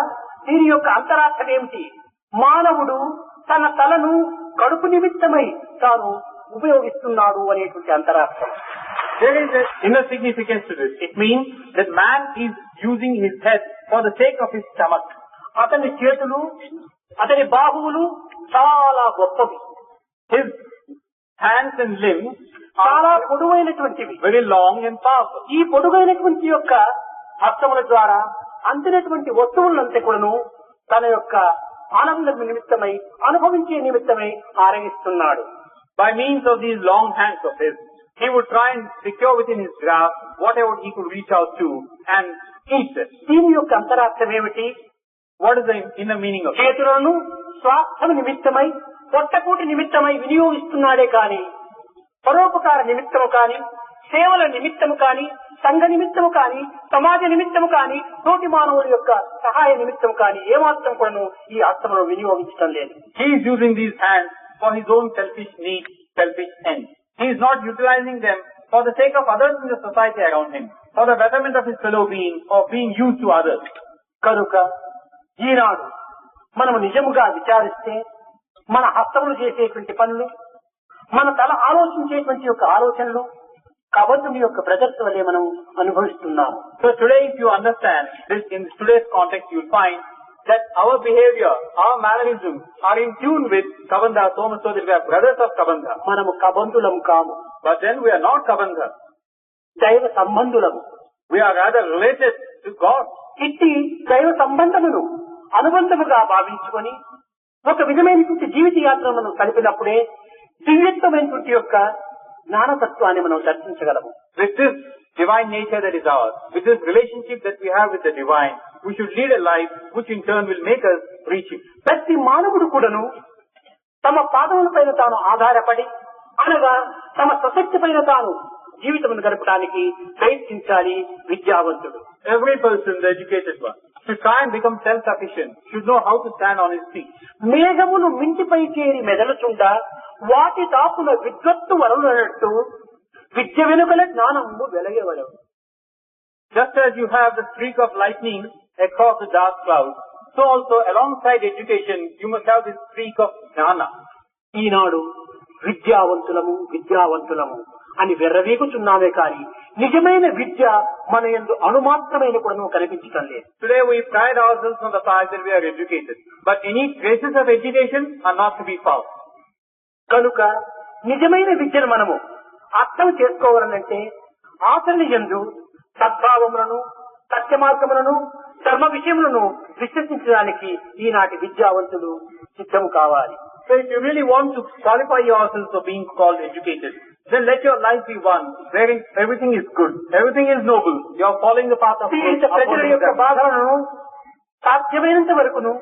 దీని యొక్క అంతరార్థం ఏమిటి? మానవుడు తన తలను కడుపు నిమిత్తమై తాను ఉపయోగిస్తున్నాడు అనేటువంటి అంతరార్థం. There is an inner significance to this. It means that man is using his head for the sake of his stomach. అతని చేతులు, అతని బాహువులు చాలా గొప్పవి. His hands and limbs చాలా are పొడవైనటువంటివి. very long and powerful. ఈ పొడుగైనటువంటి యొక్క హస్తముల ద్వారా అందినటువంటి వస్తువులంతా కూడాను తన యొక్క ఆనంద నిమిత్తమై అనుభవించే నిమిత్తమై ఆరగిస్తున్నాడు. By means of these long hands of his, he would try and secure within his grasp whatever he could reach out to and eat it. దీని యొక్క అంతరార్థం ఏమిటి? What is the inner meaning of it? చేతులను స్వార్థం నిమిత్తమై పొట్టకూటి నిమిత్తమై వినియోగిస్తున్నాడే కాని పరోపకార నిమిత్తము కాని సేవల నిమిత్తము కాని సంఘ నిమిత్తము కాని సమాజ నిమిత్తము కాని తోటి మానవుల యొక్క సహాయ నిమిత్తము కాని ఏమాత్రం కూడా ఈ హస్తమును వినియోగించడం లేదు. He is using these hands for his own selfish needs, selfish ends. He is not utilizing them for the sake of others in the society around him, for the betterment of his fellow being or being used to others. కనుక ఈనాడు మనము నిజముగా విచారిస్తే మన హస్తములు చేసేటువంటి పనులు, మన తల ఆలోచించేటువంటి యొక్క ఆలోచనలు కబంధుని యొక్క బ్రదర్స్ వల్లే మనం అనుభవిస్తున్నాము. So today, if you understand this in today's context, you'll find that our behavior, our mannerisms are in tune with Kabandha, so much so that we are brothers of Kabandha. మనము కబంధులం కాము, But then we are not Kabandha. దైవ సంబంధులము. We are rather related to God. ఇట్టి దైవ సంబంధమును అనుబంధముగా భావించుకొని ఒక విధమైనటువంటి జీవిత యాత్ర మనం కలిపినప్పుడే దివ్యత్వమైనటువంటి యొక్క జ్ఞానతత్వాన్ని మనం దర్శించగలము. With this divine nature that is ours, with this relationship that we have with the divine, we should lead a life which in turn will make us reach it. ప్రతి మానవుడు కూడాను తమ పాదములపైన తాను ఆధారపడి అనగా తమ స్వశక్తి పైన తాను జీవితమును గడపడానికి ప్రయత్నించాలి విద్యావంతుడు. Every person, the educated one, should try and become self-sufficient, should know how to stand on his feet. మేఘమును మింటిపై చేరి మెదలుచుండా వాటి తాపున విద్వత్తు వరులనట్టు విద్య వెనుకల జ్ఞానము వెలగవలవు. Just as you have the streak of lightning across the dark clouds, so also alongside education, you must have this streak of jnana. ఈనాడు విద్యావంతులము విద్యావంతులము అని వెర్రవీగుచున్నామే కానీ నిజమైన విద్య మన యందు అణుమాత్రమైన కూడా కనిపించటం లేదు. Today we pride ourselves on the fact that we are educated, but any traces of education are not to be found. కనుక నిజమైన విద్యను మనము అర్థం చేసుకోవాలంటే ఆచరణ యందు సద్భావములను, సత్య మార్గములను, ధర్మ విషయములను విశ్వసించడానికి ఈనాటి విద్యావంతులు సిద్ధము కావాలి. So if you really want to qualify yourselves for being called educated, then let your life be one wherein everything is good, everything is noble, you are following the path of పీడిత ప్రజల యొక్క God. బాధలను సాధ్యమైనంత వరకును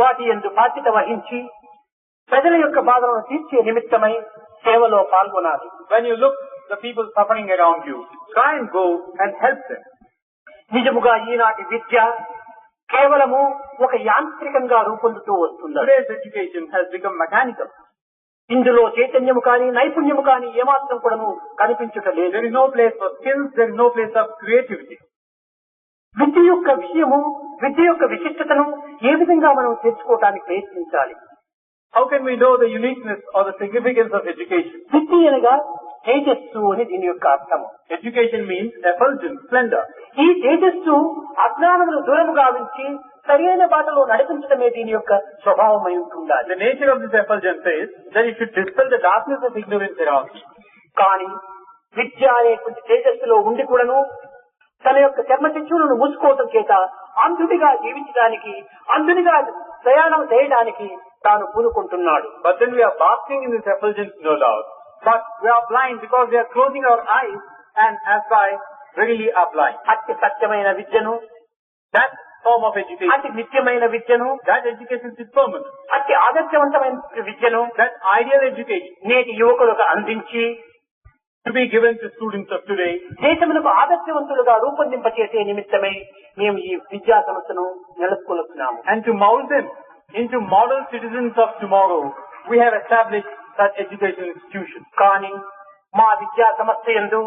వాటి యందు బాధ్యత వహించి ప్రజల యొక్క బాధలను తీర్చే నిమిత్తమై సేవలో పాల్గొనాలి. When you look the people suffering around you, try and go and help them. నిజముగా ఈనాటి విద్య కేవలము ఒక యాంత్రికంగా రూపొందుతూ వస్తుంది. Today's education has become mechanical. ఇందులో చైతన్యము కానీ నైపుణ్యము కానీ ఏమాత్రం కూడా కనిపించటలేదు. There is no place for skills, there is no place of creativity. విద్య యొక్క విషయము, విద్య యొక్క విశిష్టతను ఏ విధంగా మనం తెలుసుకోవడానికి ప్రయత్నించాలి. How can we know the uniqueness or the significance of education? విద్య అనగా తేజస్సు అని దీని యొక్క అర్థము. Education means effulgence, splendor. ఈ తేజస్సు అజ్ఞానమును దూరము గావించి సరైన బాటలో నడిపించడమే దీని యొక్క స్వభావమై ఉంటుండాలి. The nature of this effulgence is that it should dispel the darkness of ignorance around you. కానీ విద్య అనేటువంటి తేజస్సులో ఉండి కూడాను తన యొక్క చర్మచక్షులను మూసుకోవటం చేత అంధుడిగా జీవించడానికి, అంధుడిగా ప్రయాణం చేయడానికి తాను పూనుకుంటున్నాడు. But then we are basking in this effulgence, no doubt. But we are blind because we are closing our eyes and as by really are blind. అతి సత్యమైన విద్యను, That form of education, అతి నిత్యమైన విద్యను, that education is permanent. అతి ఆదర్శవంతమైన విద్యను That ideal education నేటి యువకులకు అందించి to be given to students of today, దేశములకు ఆదర్శవంతులుగా రూపొందింపచేసే నిమిత్తమై మేము ఈ విద్యా సంస్థను నెలకొల్పుతున్నాము. and to mold them into model citizens of tomorrow, we have established such education institutions. కానీ మా విద్యా సంస్థ యందు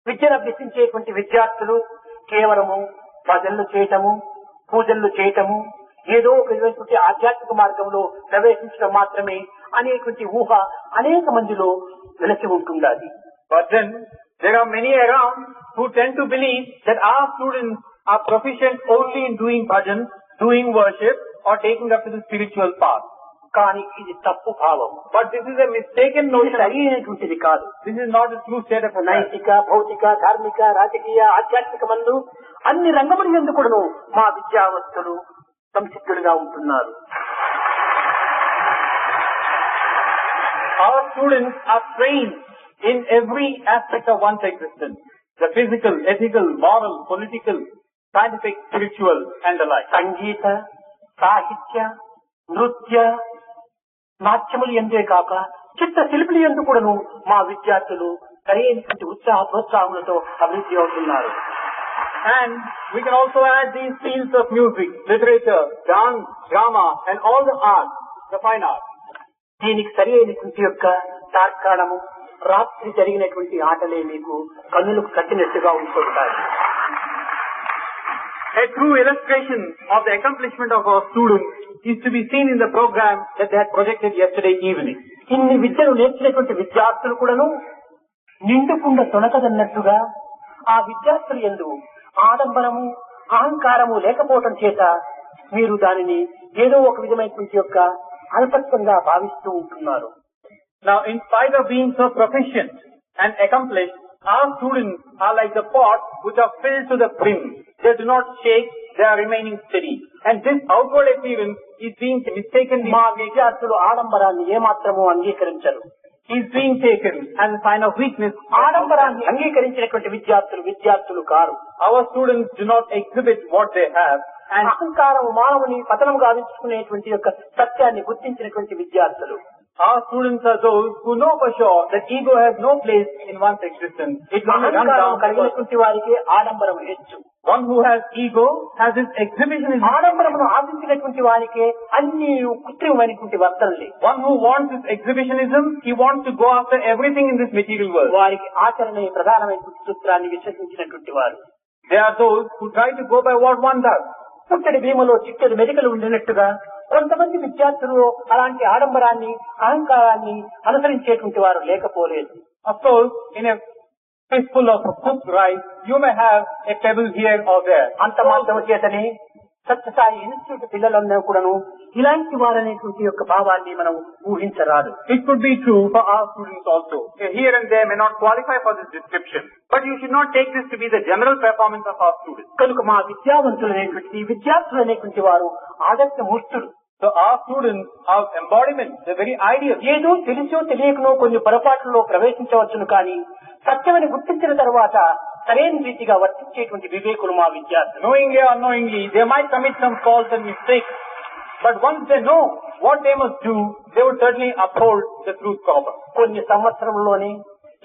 విద్యను అభ్యసించేటువంటి విద్యార్థులు కేవలము భజనలు చేయటము, పూజలు చేయటము, ఏదో ఒక విధమైనటువంటి ఆధ్యాత్మిక మార్గంలో ప్రవేశించడం మాత్రమే అనేటువంటి ఊహ అనేక మందిలో వెలసి ఉంటుండాలి. But then there are many around who tend to believe that our students are proficient only in doing bhajan, doing worship or taking up to the spiritual path. కానీ ఇది తప్పు భావం. But this is a mistaken ఇది notion. సరి అయినటువంటిది కాదు. This is not a true state of affairs. నైతిక, భౌతిక, ధార్మిక, రాజకీయ, ఆధ్యాత్మిక మందు అన్ని రంగముల యందు కూడాను మా విద్యావంతులు సంసిద్ధులుగా ఉంటున్నారు. Our students are trained in every aspect of one's existence. The physical, ethical, moral, political, scientific, spiritual and the like. సంగీత, సాహిత్య, నృత్య, నాట్యములు ఎందే కాక చిత్త శిల్పులు ఎందు కూడాను మా విద్యార్థులు సరైనటువంటి ఉత్సాహ ప్రోత్సాహములతో అభివృద్ధి అవుతున్నారు. And we can also add these fields of music, literature, dance, drama and all the arts, the fine arts. దీనికి సరి అయినటువంటి యొక్క తార్కాణము రాత్రి జరిగినటువంటి ఆటలే మీకు కన్నులకు కట్టినట్టుగా ఉంటుంటాయి. A true illustration of the accomplishment of our students is to be seen in the program that they had projected yesterday evening. ఇన్ని విద్యను నేర్చినటువంటి విద్యార్థులు కూడాను నిండుకుండా తొణకదన్నట్టుగా ఆ విద్యార్థులు యందు ఆడంబరము, అహంకారము లేకపోవటం చేత మీరు దానిని ఏదో ఒక విధమైనటువంటి యొక్క అల్పత్వంగా భావిస్తూ ఉంటున్నారు. Now, in spite of being so proficient and accomplished, our students are like the pots which are filled to the brim. They do not shake, they are remaining steady. And this outward appearance is being mistakenly మా విద్యార్థులు ఆడంబరాన్ని ఏమాత్రము అంగీకరించరు. is being taken as a sign of weakness. ఆడంబరాన్ని అంగీకరించినటువంటి విద్యార్థులు car. Our students do not exhibit what they have. And అహంకారం మానవుని పతనం గావించుకునేటువంటి యొక్క సత్యాన్ని గుర్తించినటువంటి విద్యార్థులు. our students are those who know for sure that ego has no place in one's existence. It will run అహంకారం down. కలిగినటువంటి వారికి ఆడంబరం హెచ్చు. One who has ego has his exhibition in ఆడంబరమును ఆశించినటువంటి వారికి అన్ని కృత్రిమైనటువంటి వర్తనలే. one who wants his exhibitionism, he wants to go after everything in this material world. వారికి ఆచరణే ప్రధానమైనటువంటి సూత్రాన్ని విశ్వసించినటువంటి వారు. They are those who try to go by what one does. పుట్టడి భీమలో Chittadi medical ఉండినట్టుగా కొంతమంది విద్యార్థులు అలాంటి ఆడంబరాన్ని, అహంకారాన్ని అనుసరించేటువంటి వారు లేకపోలేదు. Of course, in a fistful of cooked rice, you may have a pebble here or there. అంత మాత్రము చేతనే సత్యసాయి ఇన్స్టిట్యూట్ పిల్లలందరూ కూడాను ఇలాంటి వారనేటువంటి యొక్క భావాన్ని మనం ఊహించరాదు. It could be true for our students also. Here and there may not qualify for this description. But you should not take this to be the general performance of our students. కనుక మా విద్యార్థులు అనేటువంటి వారు ఆదర్శ మూర్తులు. So our students are embodiments, the very ideal. ఏదో తెలిసో తెలియకనో కొన్ని పొరపాట్లలో ప్రవేశించవచ్చును కానీ సత్యమని గుర్తించిన తర్వాత సరైన రీతిగా వర్తించేటువంటి వివేకులు మా విద్యార్థులు. Knowingly or unknowingly, they might commit some faults and mistakes. But once they know what they must do, they would certainly uphold the truth proper. కొన్ని సంవత్సరంలోనే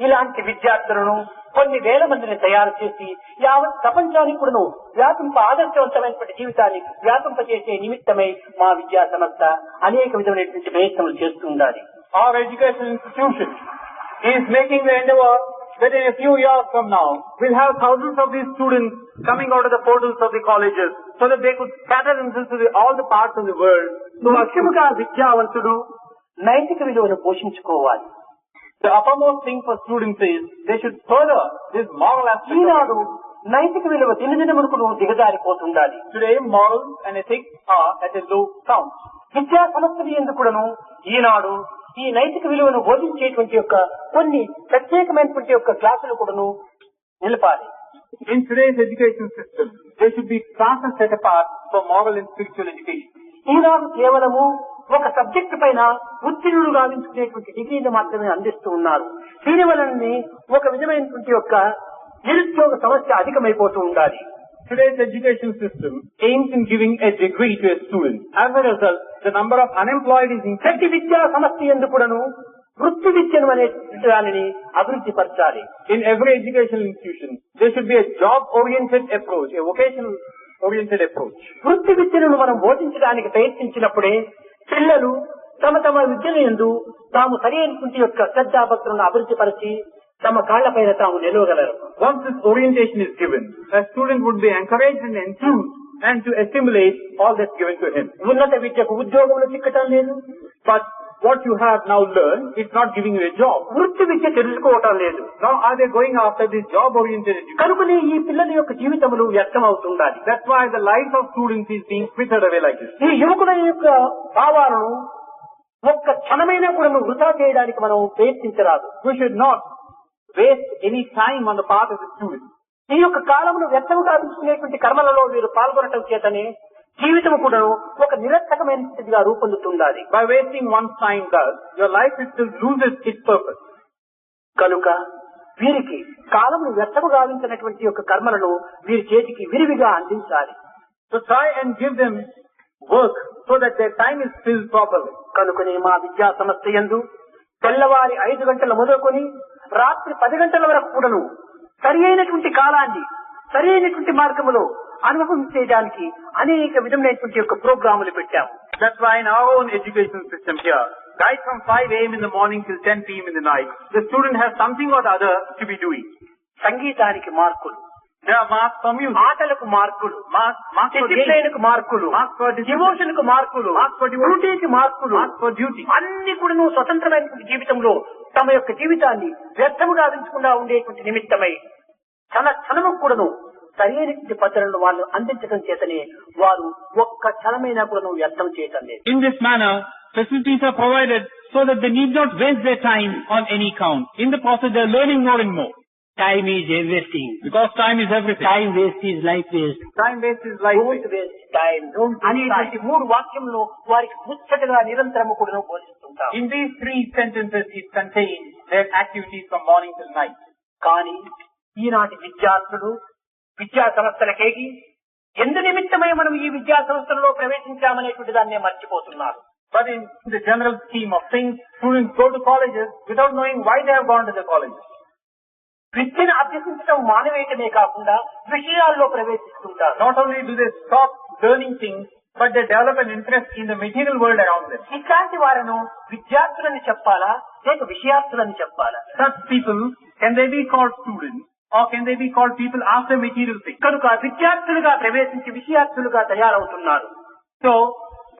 ఇలాంటి విద్యార్థులను కొన్ని వేల మందిని తయారు చేసి యావత్ ప్రపంచానికి కూడాను ఆదర్శవంతమైనటువంటి జీవితాన్ని వ్యాపింపచేసే నిమిత్తమై మా విద్యా సంస్థ అనేక విధమైనటువంటి ప్రయత్నాలు చేస్తూ ఉండాలి. Our education institution is making the endeavor that in a few years from now, we'll have thousands of these students coming out of the portals of the colleges so that they could scatter themselves to all the parts of the world. ముఖ్యముగా విద్యావంతుడు నైతిక విలువను పోషించుకోవాలి. The uppermost thing for students is they should further this moral aspect. ఈనాడు నైతిక విలువ దినదినమునకు దిగజారిపోతుండాలి. Today, morals and ethics are at a low count. విద్యా సంస్థలు ఎందుకును ఈనాడు ఈ నైతిక విలువను బోధించేటువంటి యొక్క కొన్ని ప్రత్యేకమైనటువంటి యొక్క క్లాసులు కూడాను నిలపాలి. In today's education system, there should be classes set apart for moral and spiritual education. ఈనాడు కేవలము ఒక సబ్జెక్టు పైన ఉత్తీర్ణుడు గావించుకునేటువంటి డిగ్రీని మాత్రమే అందిస్తూ ఉన్నారు. దీని వలన ఒక విధమైనటువంటి యొక్క నిరుద్యోగ సమస్య అధికమైపోతూ ఉండాలి. Today's education system aims in giving a degree to a student. As a result, the number of unemployed is increasing. ప్రతి విద్యా సమస్య ఎందుకును వృత్తి విద్యను అనేటువంటి దానిని అభివృద్ధి పరచాలి. In every educational institution, there should be a job-oriented approach, a vocational-oriented approach. వృత్తి విద్యను మనం బోధించడానికి ప్రయత్నించినప్పుడే పిల్లలు తమ తమ విద్యను యందు తాము సరైనటువంటి యొక్క శ్రద్ధాభక్తులను అభివృద్ధి పరిచి తమ కాళ్లపైన తాము నిలవగలరు. Once this orientation is given, a student would be encouraged and enthused and to assimilate all that's given to him. ఉన్నత విద్యకు ఉద్యోగములు చిక్కటం లేదు. But what you have now learned is not giving you a job. వృత్తి విద్య తెలుసుకోవటం లేదు. Now are they going after this job-oriented education? కనుకనే ఈ పిల్లల యొక్క జీవితములు వ్యర్థం అవుతుండాలి. That's why the life of students is being frittered away like this. ఈ యువకుల యొక్క భావాలను ఒక్క క్షణమైనా కూడా వృధా చేయడానికి మనం ప్రయత్నించరాదు. We should not waste any time on the part of the student. ఈ యొక్క కాలమును వ్యర్థముగా తీసుకునేటువంటి కర్మలలో వీరు పాల్గొనటం చేతనే జీవితం కూడా ఒక నిరర్థకమైన స్థితిగా రూపొందుతుండాలి. By wasting one's time thus, your life itself loses its purpose. కనుక వీరికి కాలమును వ్యర్థము గావించినటువంటి యొక్క కర్మలను వీరి చేతికి విరివిగా అందించాలి. So try and give them work so that their time is filled properly. కనుకనే మా విద్యా సంస్థ యందు తెల్లవారి 5 గంటల మొదలుకొని రాత్రి 10 గంటల వరకు కూడాను సరి అయినటువంటి కాలాన్ని సరి అయినటువంటి మార్గములో అనుభవించేయడానికి అనేక విధమైనటువంటి యొక్క ప్రోగ్రాములు పెట్టాము. That's why in our own education system here, right from 5 a.m. in the morning till 10 p.m. in the night, the student has something or the other to be doing. సంగీతానికి మార్కులు, There are marks for music, ఆటలకు మార్కులు, marks for games, డిసిప్లిన్కు మార్కులు, marks for discipline, devotion కు మార్కులు, marks for devotion, డ్యూటీకి మార్కులు, marks for duty. అన్ని కూడా స్వతంత్రమైనటువంటి జీవితంలో తమ యొక్క జీవితాన్ని వ్యర్థముగా గావించకుండా ఉండేటువంటి నిమిత్తమై క్షణము కూడాను సరైనటువంటి పద్ధతులను వాళ్ళు అందించడం చేతనే వారు ఒక్క క్షణమైనా కూడా వ్యర్థం చేయటం లేదు. In this manner, facilities are provided so that they need not waste their time on any count. In the process, they are learning more and more. Time is everything. Because time is everything. Time waste is life waste. Time waste is life Don't waste. waste time. అనేటువంటి 3 వాక్యంలో వారికి ముచ్చటగా నిరంతరము కూడా బోధిస్తుంటాం. In these 3 sentences it contains their activities from morning till night. కానీ ఈనాటి విద్యార్థులు విద్యా సంస్థలకేగి ఎందు నిమిత్తమై మనం ఈ విద్యా సంస్థలలో ప్రవేశించామనేటువంటి దాన్నే మర్చిపోతున్నారు. But in the general scheme of things, students go to colleges without knowing why they have gone to the colleges. విద్యను అభ్యసించడం మానవేయటమే కాకుండా విషయాల్లో ప్రవేశిస్తుంటారు. Not only do they stop learning things, but they develop an interest in the material world around them. ఇట్లాంటి వారిను విద్యార్థులని చెప్పాలా లేక విషయార్థులని చెప్పాలా? Such people, can they be called students or can they be called people after material things? కనుక విద్యార్థులుగా ప్రవేశించి విషయార్థులుగా తయారవుతున్నారు. So,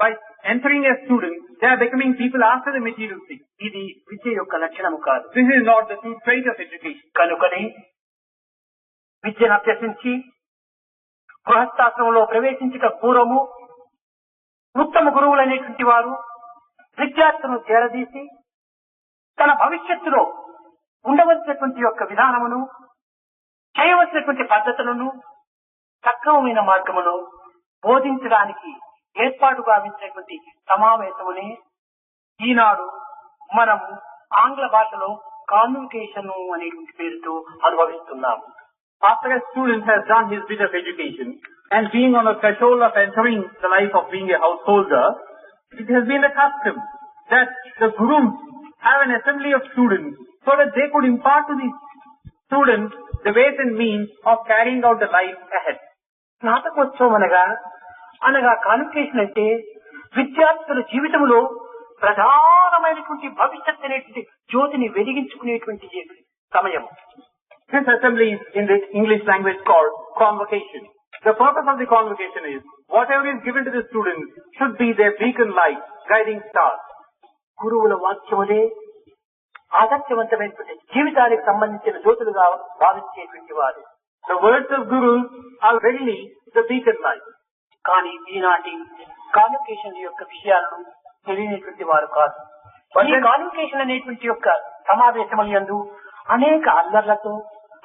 by entering as students, they are becoming people after the material things. ఇది విద్య యొక్క లక్షణము కాదు. This is not the true trait of education. కనుకనే విద్యను అభ్యసించి గృహస్థాశ్రమంలో ప్రవేశించక పూర్వము ఉత్తమ గురువులైనటువంటి వారు విద్యార్థులను చేరదీసి తన భవిష్యత్తులో ఉండవలసినటువంటి యొక్క విధానమును చేయవలసినటువంటి పద్ధతులను సక్రమమైన మార్గమును బోధించడానికి ఏర్పాటు గావించినటువంటి సమావేశముని ఈనాడు మనం ఆంగ్ల భాషలో కాన్వకేషన్ అనేటువంటి పేరుతో అనుభవిస్తున్నాము. After a student has done his bit of education and being on the threshold of entering the life of being a householder, it has been the custom that the gurus have an assembly of students so that they could impart to the students the ways and means of carrying out the life ahead. స్నాతకోత్సవం అనగా convocation అంటే విద్యార్థుల జీవితంలో ప్రధానమైనటువంటి భవిష్యత్ అనేటువంటి జ్యోతిని వెలిగించుకునేటువంటి సమయం. This assembly is in the English language called convocation. The purpose of the convocation is whatever is given to the students should be their beacon light, guiding stars. గురువుల వాక్యములే ఆదర్శవంతమైనటువంటి జీవితానికి సంబంధించిన జ్యోతులుగా భావించేటువంటి వారు. The words of gurus are really the beacon light. కానీ ఈనాటి convocation యొక్క విషయాలను తెలియనటువంటి వారు కాదు. ఈ కాన్వకేషన్ అనేటువంటి యొక్క సమావేశముల యందు అనేక అల్లర్లతో,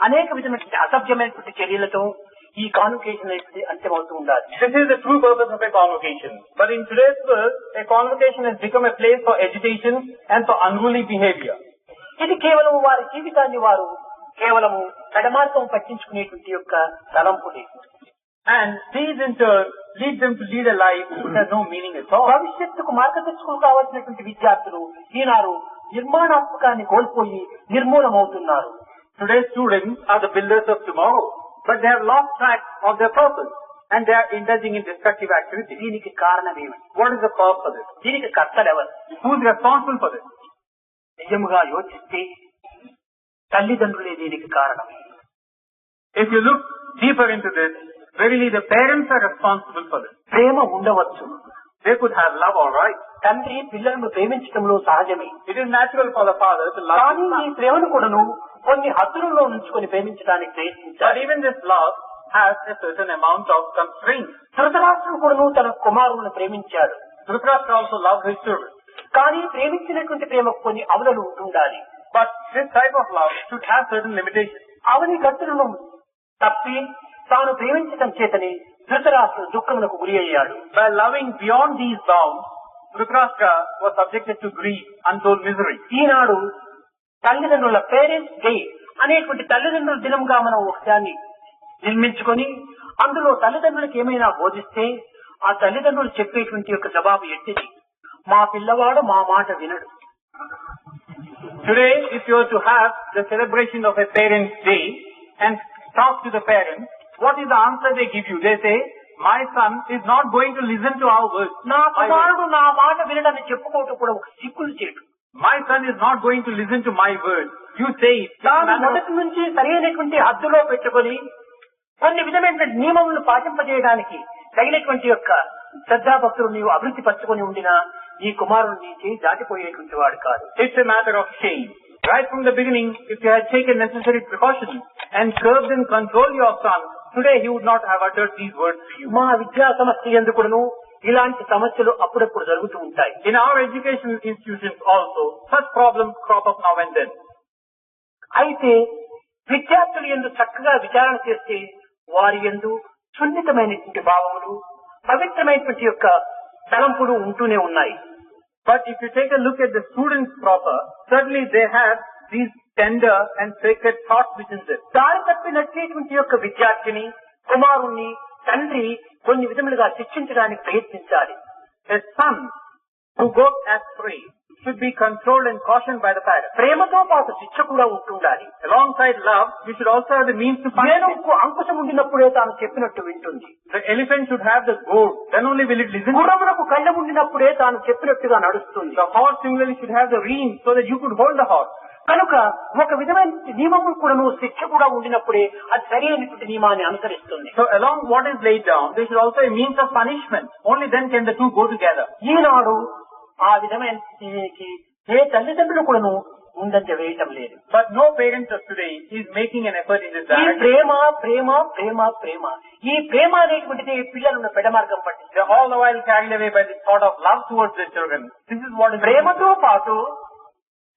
అనేక విధమైనటువంటి అసభ్యమైనటువంటి చర్యలతో ఈ కాన్వకేషన్ అనేది అంత్యమవుతూ ఉండాలి. This is the true purpose of a convocation. But in today's world, a convocation has become a place for agitation and for unruly behavior. ఇది కేవలం వారి జీవితాన్ని వారు కేవలము పెడమార్గం పట్టించుకునేటువంటి యొక్క తలంపులే. And these in turn lead them to lead a life which has no meaning at all. భవిష్యత్తుకు మార్గదర్శకులు కావాల్సినటువంటి విద్యార్థులు ఈనాడు నిర్మాణాత్మకాన్ని కోల్పోయి నిర్మూలమవుతున్నారు. Today's students are the builders of tomorrow, but they have lost track of their purpose and they are indulging in destructive activity. దీనికి కారణమేమి? What is the cause for this? దీనికి కర్తలెవరు? Who is responsible for this? నిజముగా యోచిస్తే తల్లిదండ్రులే దీనికి కారణం. If you look deeper into this, verily the parents are responsible for this. ప్రేమ ఉండవచ్చు. They could have love, all right. తండ్రి పిల్లలను ప్రేమించడంలో సహజమే. It is natural for the father to love కానీ his ఈ son. ప్రేమను కూడాను కొన్ని హద్దులలో ఉంచుకొని ప్రేమించడానికి But ప్రయత్నించాలి. even this love has a certain amount of constraint. ధృతరాష్ట్రుడు కూడాను తన కుమారులను ప్రేమించాడు. Dhritarashtra also loved his children. కానీ ప్రేమించినటువంటి ప్రేమకు కొన్ని అవధులు ఉంటుండాలి. But this type of love should have certain limitations. అవని గట్టులను తప్పి తాను ప్రేమించటం చేతని ధృతరాష్ట్రుడు దుఃఖములకు గురి అయ్యాడు. By loving beyond these bounds, Dhritarashtra was subjected to grief, untold misery. ఈనాడు తల్లిదండ్రుల పేరెంట్స్ డే అనేటువంటి తల్లిదండ్రుల దినంగా మనం ఒకదాన్ని నిర్మించుకొని అందులో తల్లిదండ్రులకు ఏమైనా బోధిస్తే ఆ తల్లిదండ్రులు చెప్పేటువంటి యొక్క జవాబు ఎట్టిది? మా పిల్లవాడు మా మాట వినడు. Today, if you are to have the celebration of a parents' day and talk to the parents, what is the answer they give you? They say, my son is not going to listen to our words. నా కుమారుడు నా మాట వినడని చెప్పుకోవటం కూడా ఒక సిగ్గులు చేయడు. My son is not going to listen to my words. You say it. తాను మొదటి నుంచి సరైనటువంటి హద్దులో పెట్టుకొని కొన్ని విధమైన నియమములను పాటింపజేయడానికి తగినటువంటి యొక్క శ్రద్ధాభక్తులు నీవు అభివృద్ధి పరచుకొని ఉండినా ఈ కుమారుడు నీ చేయి దాటిపోయేటువంటి వాడు కాదు. It's a matter of shame. Right from the beginning, if you had taken necessary precautions and curbed and controlled your son, today he would not have uttered these words to you. మా విద్యా సమస్య ఎందుకును ఇలాంటి సమస్యలు అప్పుడప్పుడు జరుగుతూ ఉంటాయి. In our educational institutions also, such problems crop up now and then. అయితే విద్యార్థులు యందు చక్కగా విచారణ చేస్తే వారి యందు సున్నితమైనటువంటి భావములు, పవిత్రమైనటువంటి యొక్క తలంపులు ఉంటూనే ఉన్నాయి. But if you take a look at the students proper, certainly they have these tender and sacred thoughts within them. దారి తప్పినటువంటి యొక్క విద్యార్థిని కుమారుణ్ణి తండ్రి కొన్ని విధములుగా శిక్షించడానికి ప్రయత్నించాలి. A son who goes astray should be controlled and cautioned by the parents. ప్రేమతో పాటు శిక్ష కూడా ఉంటుండాలి. Alongside love, you should also have the means to punish it. ఏనుగుకు Ankusam ఉండినప్పుడే తాను చెప్పినట్టు వింటుంది. The elephant should have the goad, then only will it listen. గుర్రమునకు కళ్ళం ఉండినప్పుడే తాను చెప్పినట్టుగా నడుస్తుంది. The horse similarly should have the reins so that you could hold the horse. కనుక ఒక విధమైన నియమము కూడాను శిక్ష కూడా ఉండినప్పుడే అది సరైనటువంటి నియమాన్ని అనుసరిస్తుంది. So along what is laid down, there should also a means of punishment. Only then can the two go together. ఈనాడు ఆ విధమైన దీనికి ఏ తల్లిదండ్రులు కూడాను ముందంజ వేయటం లేదు. But no parent of today is making an effort in this ఈ direction. ప్రేమ ప్రేమ ప్రేమ ప్రేమ ఈ ప్రేమ అనేటువంటిది పిల్లలను పెడమార్గం పట్టింది. They are all the while carried away by the thought of love towards their children. This is what is ప్రేమతో పాటు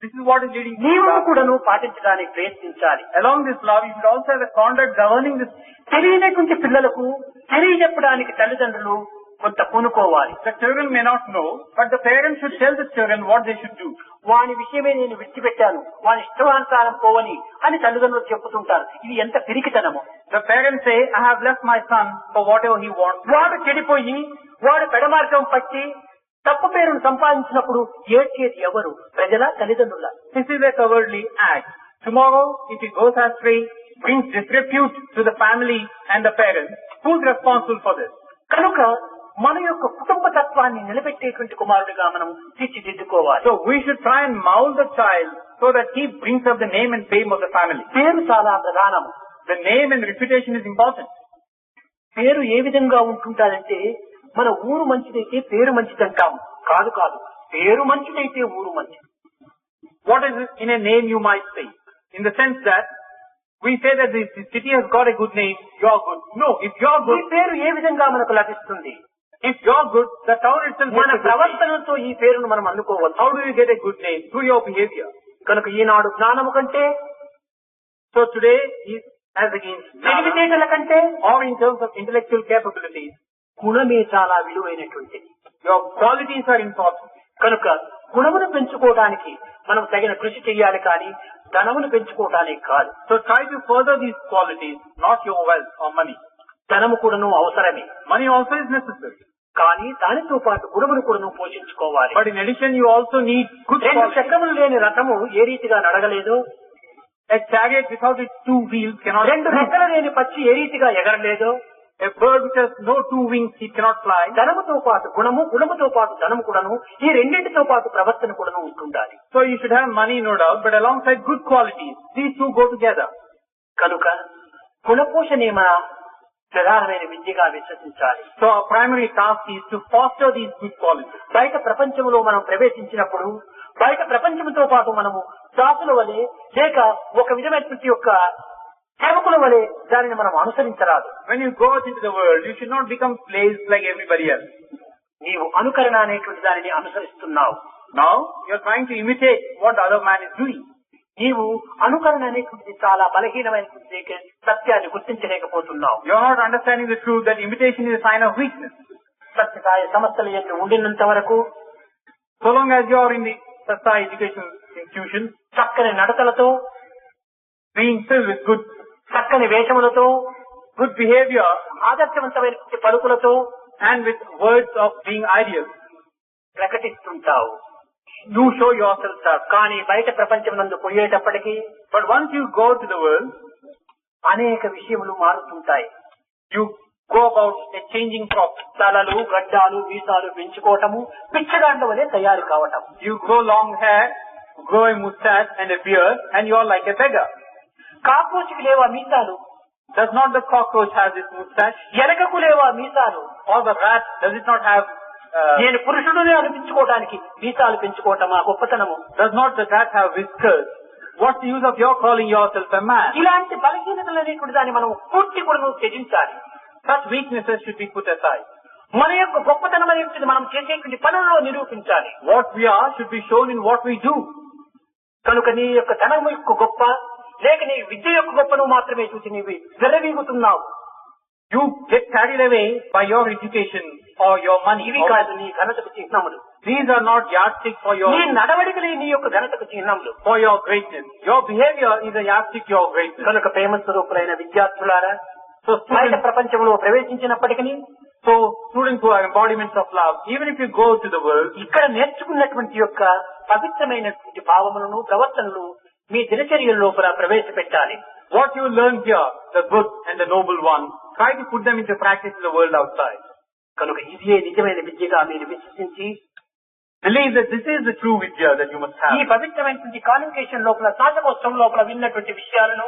leading to నీవు love. కూడాను పాటించడానికి ప్రయత్నించాలి. Along this love, you should also have a conduct governing this. తెలియనటువంటి పిల్లలకు తెలియజెప్పడానికి తల్లిదండ్రులు కొంత పూనుకోవాలి. The children may not know, but the parents should tell the children what they should do. వాని విషయమే నేను విడిచిపెట్టాను, వాని ఇష్టానుసారం పోవని అని తల్లిదండ్రులు చెప్పుతుంటారు. ఇది ఎంత పిరికితనము. The parents say, I have left my son for whatever he wants. వాడు చెడిపోయి వాడు పెడమార్గం పట్టి తప్పు పేరును సంపాదించినప్పుడు ఏడ్చేది ఎవరు? ప్రజల తల్లిదండ్రుల? This is a cowardly act. Tomorrow, if he goes astray, brings disrepute to the family and the parents, who's responsible for this? కనుక మన యొక్క కుటుంబ తత్వాన్ని నిలబెట్టేటువంటి కుమారుడిగా మనం తీర్చిదిద్దుకోవాలి. So we should try and mold the child so that he brings up the name and fame of the family. పేరు చాలా ప్రధానము. The name and reputation is important. పేరు ఏ విధంగా ఉంటుంటాదంటే మన ఊరు మంచిదైతే పేరు మంచిదంటాం. కాదు కాదు, పేరు మంచిదైతే ఊరు మంచిది. What is it in a name you might say? In the sense that we say that this city has got a good name, you're good. No, if you're ఈ good, పేరు ఏ విధంగా మనకు లభిస్తుంది? if you're good, the town itself మన gets a good name. ప్రవర్తనతో ఈ పేరును మనం అందుకోవచ్చు. How do you get a good name? Through your behavior. కనుక ఈనాడు జ్ఞానము కంటే, So today is as against jnana, తెలివితేటల కంటే or in terms of intellectual capabilities, గుణమే చాలా విలువైనటువంటిది. your qualities are important. కనుక గుణమును పెంచుకోవడానికి మనం తగిన కృషి చేయాలి, కానీ ధనమును పెంచుకోవడానికి కాదు. So try to further these qualities, not your wealth or money. ధనము కూడాను అవసరమే, Money also is necessary. కానీ దానితో పాటు గుణమును కూడాను పోషించుకోవాలి. But in addition, you also need good రెండు qualities. చక్రములు లేని రథము ఏ రీతిగా నడగలేదు, A chariot without its two wheels cannot రెండు రెక్కలు లేని పక్షి ఏ రీతిగా ఎగరలేదు. A bird which has no two wings, it cannot fly. ధనముతో పాటు గుణము, గుణముతో పాటు ధనము కూడాను, ఈ రెండింటితో పాటు ప్రవర్తన కూడాను ఉంటుండాలి. So you should have money, no doubt, but alongside good qualities, these two go together. కనుక గుణపోషణే మన ప్రధానమైన విద్యగా విశ్వసించాలి. So our primary task is to foster these good qualities. బయట ప్రపంచంలో మనం ప్రవేశించినప్పుడు బయట ప్రపంచంతో పాటు మనము దాసుల వలె లేక ఒక విధమైనటువంటి యొక్క సేవకుల వలె దానిని మనం అనుసరించరాదు. When you go out into the world, you should not become slaves like everybody else. నీవు అనుకరణ అనేటువంటి దానిని అనుసరిస్తున్నావు. Now, you are trying to imitate what the other man is doing. నీవు అనుకరణ అనేటువంటిది చాలా బలహీనమైనటువంటి సత్యాన్ని గుర్తించలేకపోతున్నావు. You are not understanding the truth that imitation is a sign of weakness. Sathya Sai సంస్థల యొక్క ఉండినంత వరకు So long as you are in the Sasta education institution, చక్కని నడతలతో, being filled with good చక్కని వేషములతో, good behavior ఆదర్శవంతమైనటువంటి పలుకులతో and with words of being ideal, ప్రకటిస్తుంటావు. you show yourself that. కానీ బయట ప్రపంచం నందు పోయేటప్పటికీ But once you go to the world, అనేక విషయములు మారుతుంటాయి. you go about a changing crop. తలలు, గడ్డాలు, మీసాలు పెంచుకోవటము, పిచ్చగాండ్ల వలె తయారు కావటం. You grow long hair, grow a mustache and a beard, and you are like a beggar. కాకోచికి లేవా మీసాలు, Does not the cockroach have this mustache? ఎలకకు లేవా మీసాలు, Or the rat, does it not have, నేను పురుషుడునే అనిపించుకోవడానికి మీసాలు పెంచుకోవటం ఆ గొప్పతనము. does not the rat have whiskers? What's the use of your calling yourself a man? ఇలాంటి బలహీనతలు అనేటువంటి దాన్ని మనం పూర్తి కూడా త్యజించాలి. Such weaknesses should be put aside. మన యొక్క గొప్పతనం అనేటువంటి మనం చేసేటువంటి పనుల్లో నిరూపించాలి. What we are should be shown in what we do. కనుక నీ యొక్క ధనము యొక్క గొప్ప లేక నీ విద్య యొక్క గొప్పను మాత్రమే చూసి నీవు విర్రవీగుతున్నావు. You get carried away by your education or your money. ఇవి కాదు నీ ఘనతకు చిహ్నములు. These are not yardsticks for నీ your నడవడికలే నీ యొక్క ఘనతకు చిహ్నములు. greatness. Your behavior is a yardstick to your greatness. కనుక ప్రేమ స్వరూపులైన విద్యార్థులారా, So బయట students, ప్రపంచంలో ప్రవేశించినప్పటికీ students who are embodiments of love, even if you go to the world, ఇక్కడ నేర్చుకున్నటువంటి యొక్క పవిత్రమైనటువంటి భావములను, ప్రవర్తనలు మీ దినచర్య లోపల ప్రవేశపెట్టాలి. what you learn here, the good and the noble one, try to put them into practice in the world outside. కనుక ఇదే నిజమైన విద్యగా మీరు విశ్వసించి Believe that this is the true vidya that you must ఈ have. పవిత్రమైనటువంటి convocation లోపల, స్నాతకోత్సవం లోపల విన్నటువంటి విషయాలను,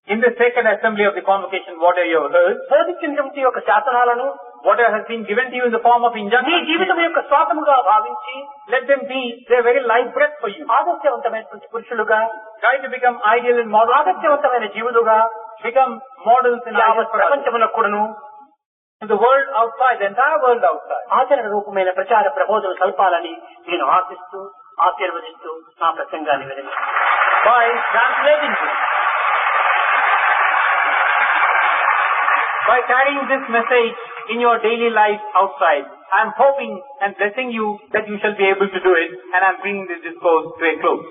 In the second assembly of the convocation, whatever you have heard, బోధించినటువంటి యొక్క శాసనాలను whatever has been given to you in the form of నీ injunction, జీవితం యొక్క శ్వాసముగా భావించి let them be their very life breath for you. ఆదర్శవంతమైనటువంటి పురుషులుగా, Try to become ideal and model, ఆదర్శవంతమైన జీవులుగా become models in యావత్ ideal for others. ప్రపంచమునకు కూడాను To the world outside, the entire world outside. ఆచరణ రూపమైన ప్రచార ప్రబోధన కల్పాలని నేను ఆశిస్తూ, ఆశీర్వదిస్తూ నా ప్రసంగాన్ని విరమిస్తున్నాను. By translating this, by carrying this message in your daily life outside, I am hoping and blessing you that you shall be able to do it, and I am bringing this discourse to a close.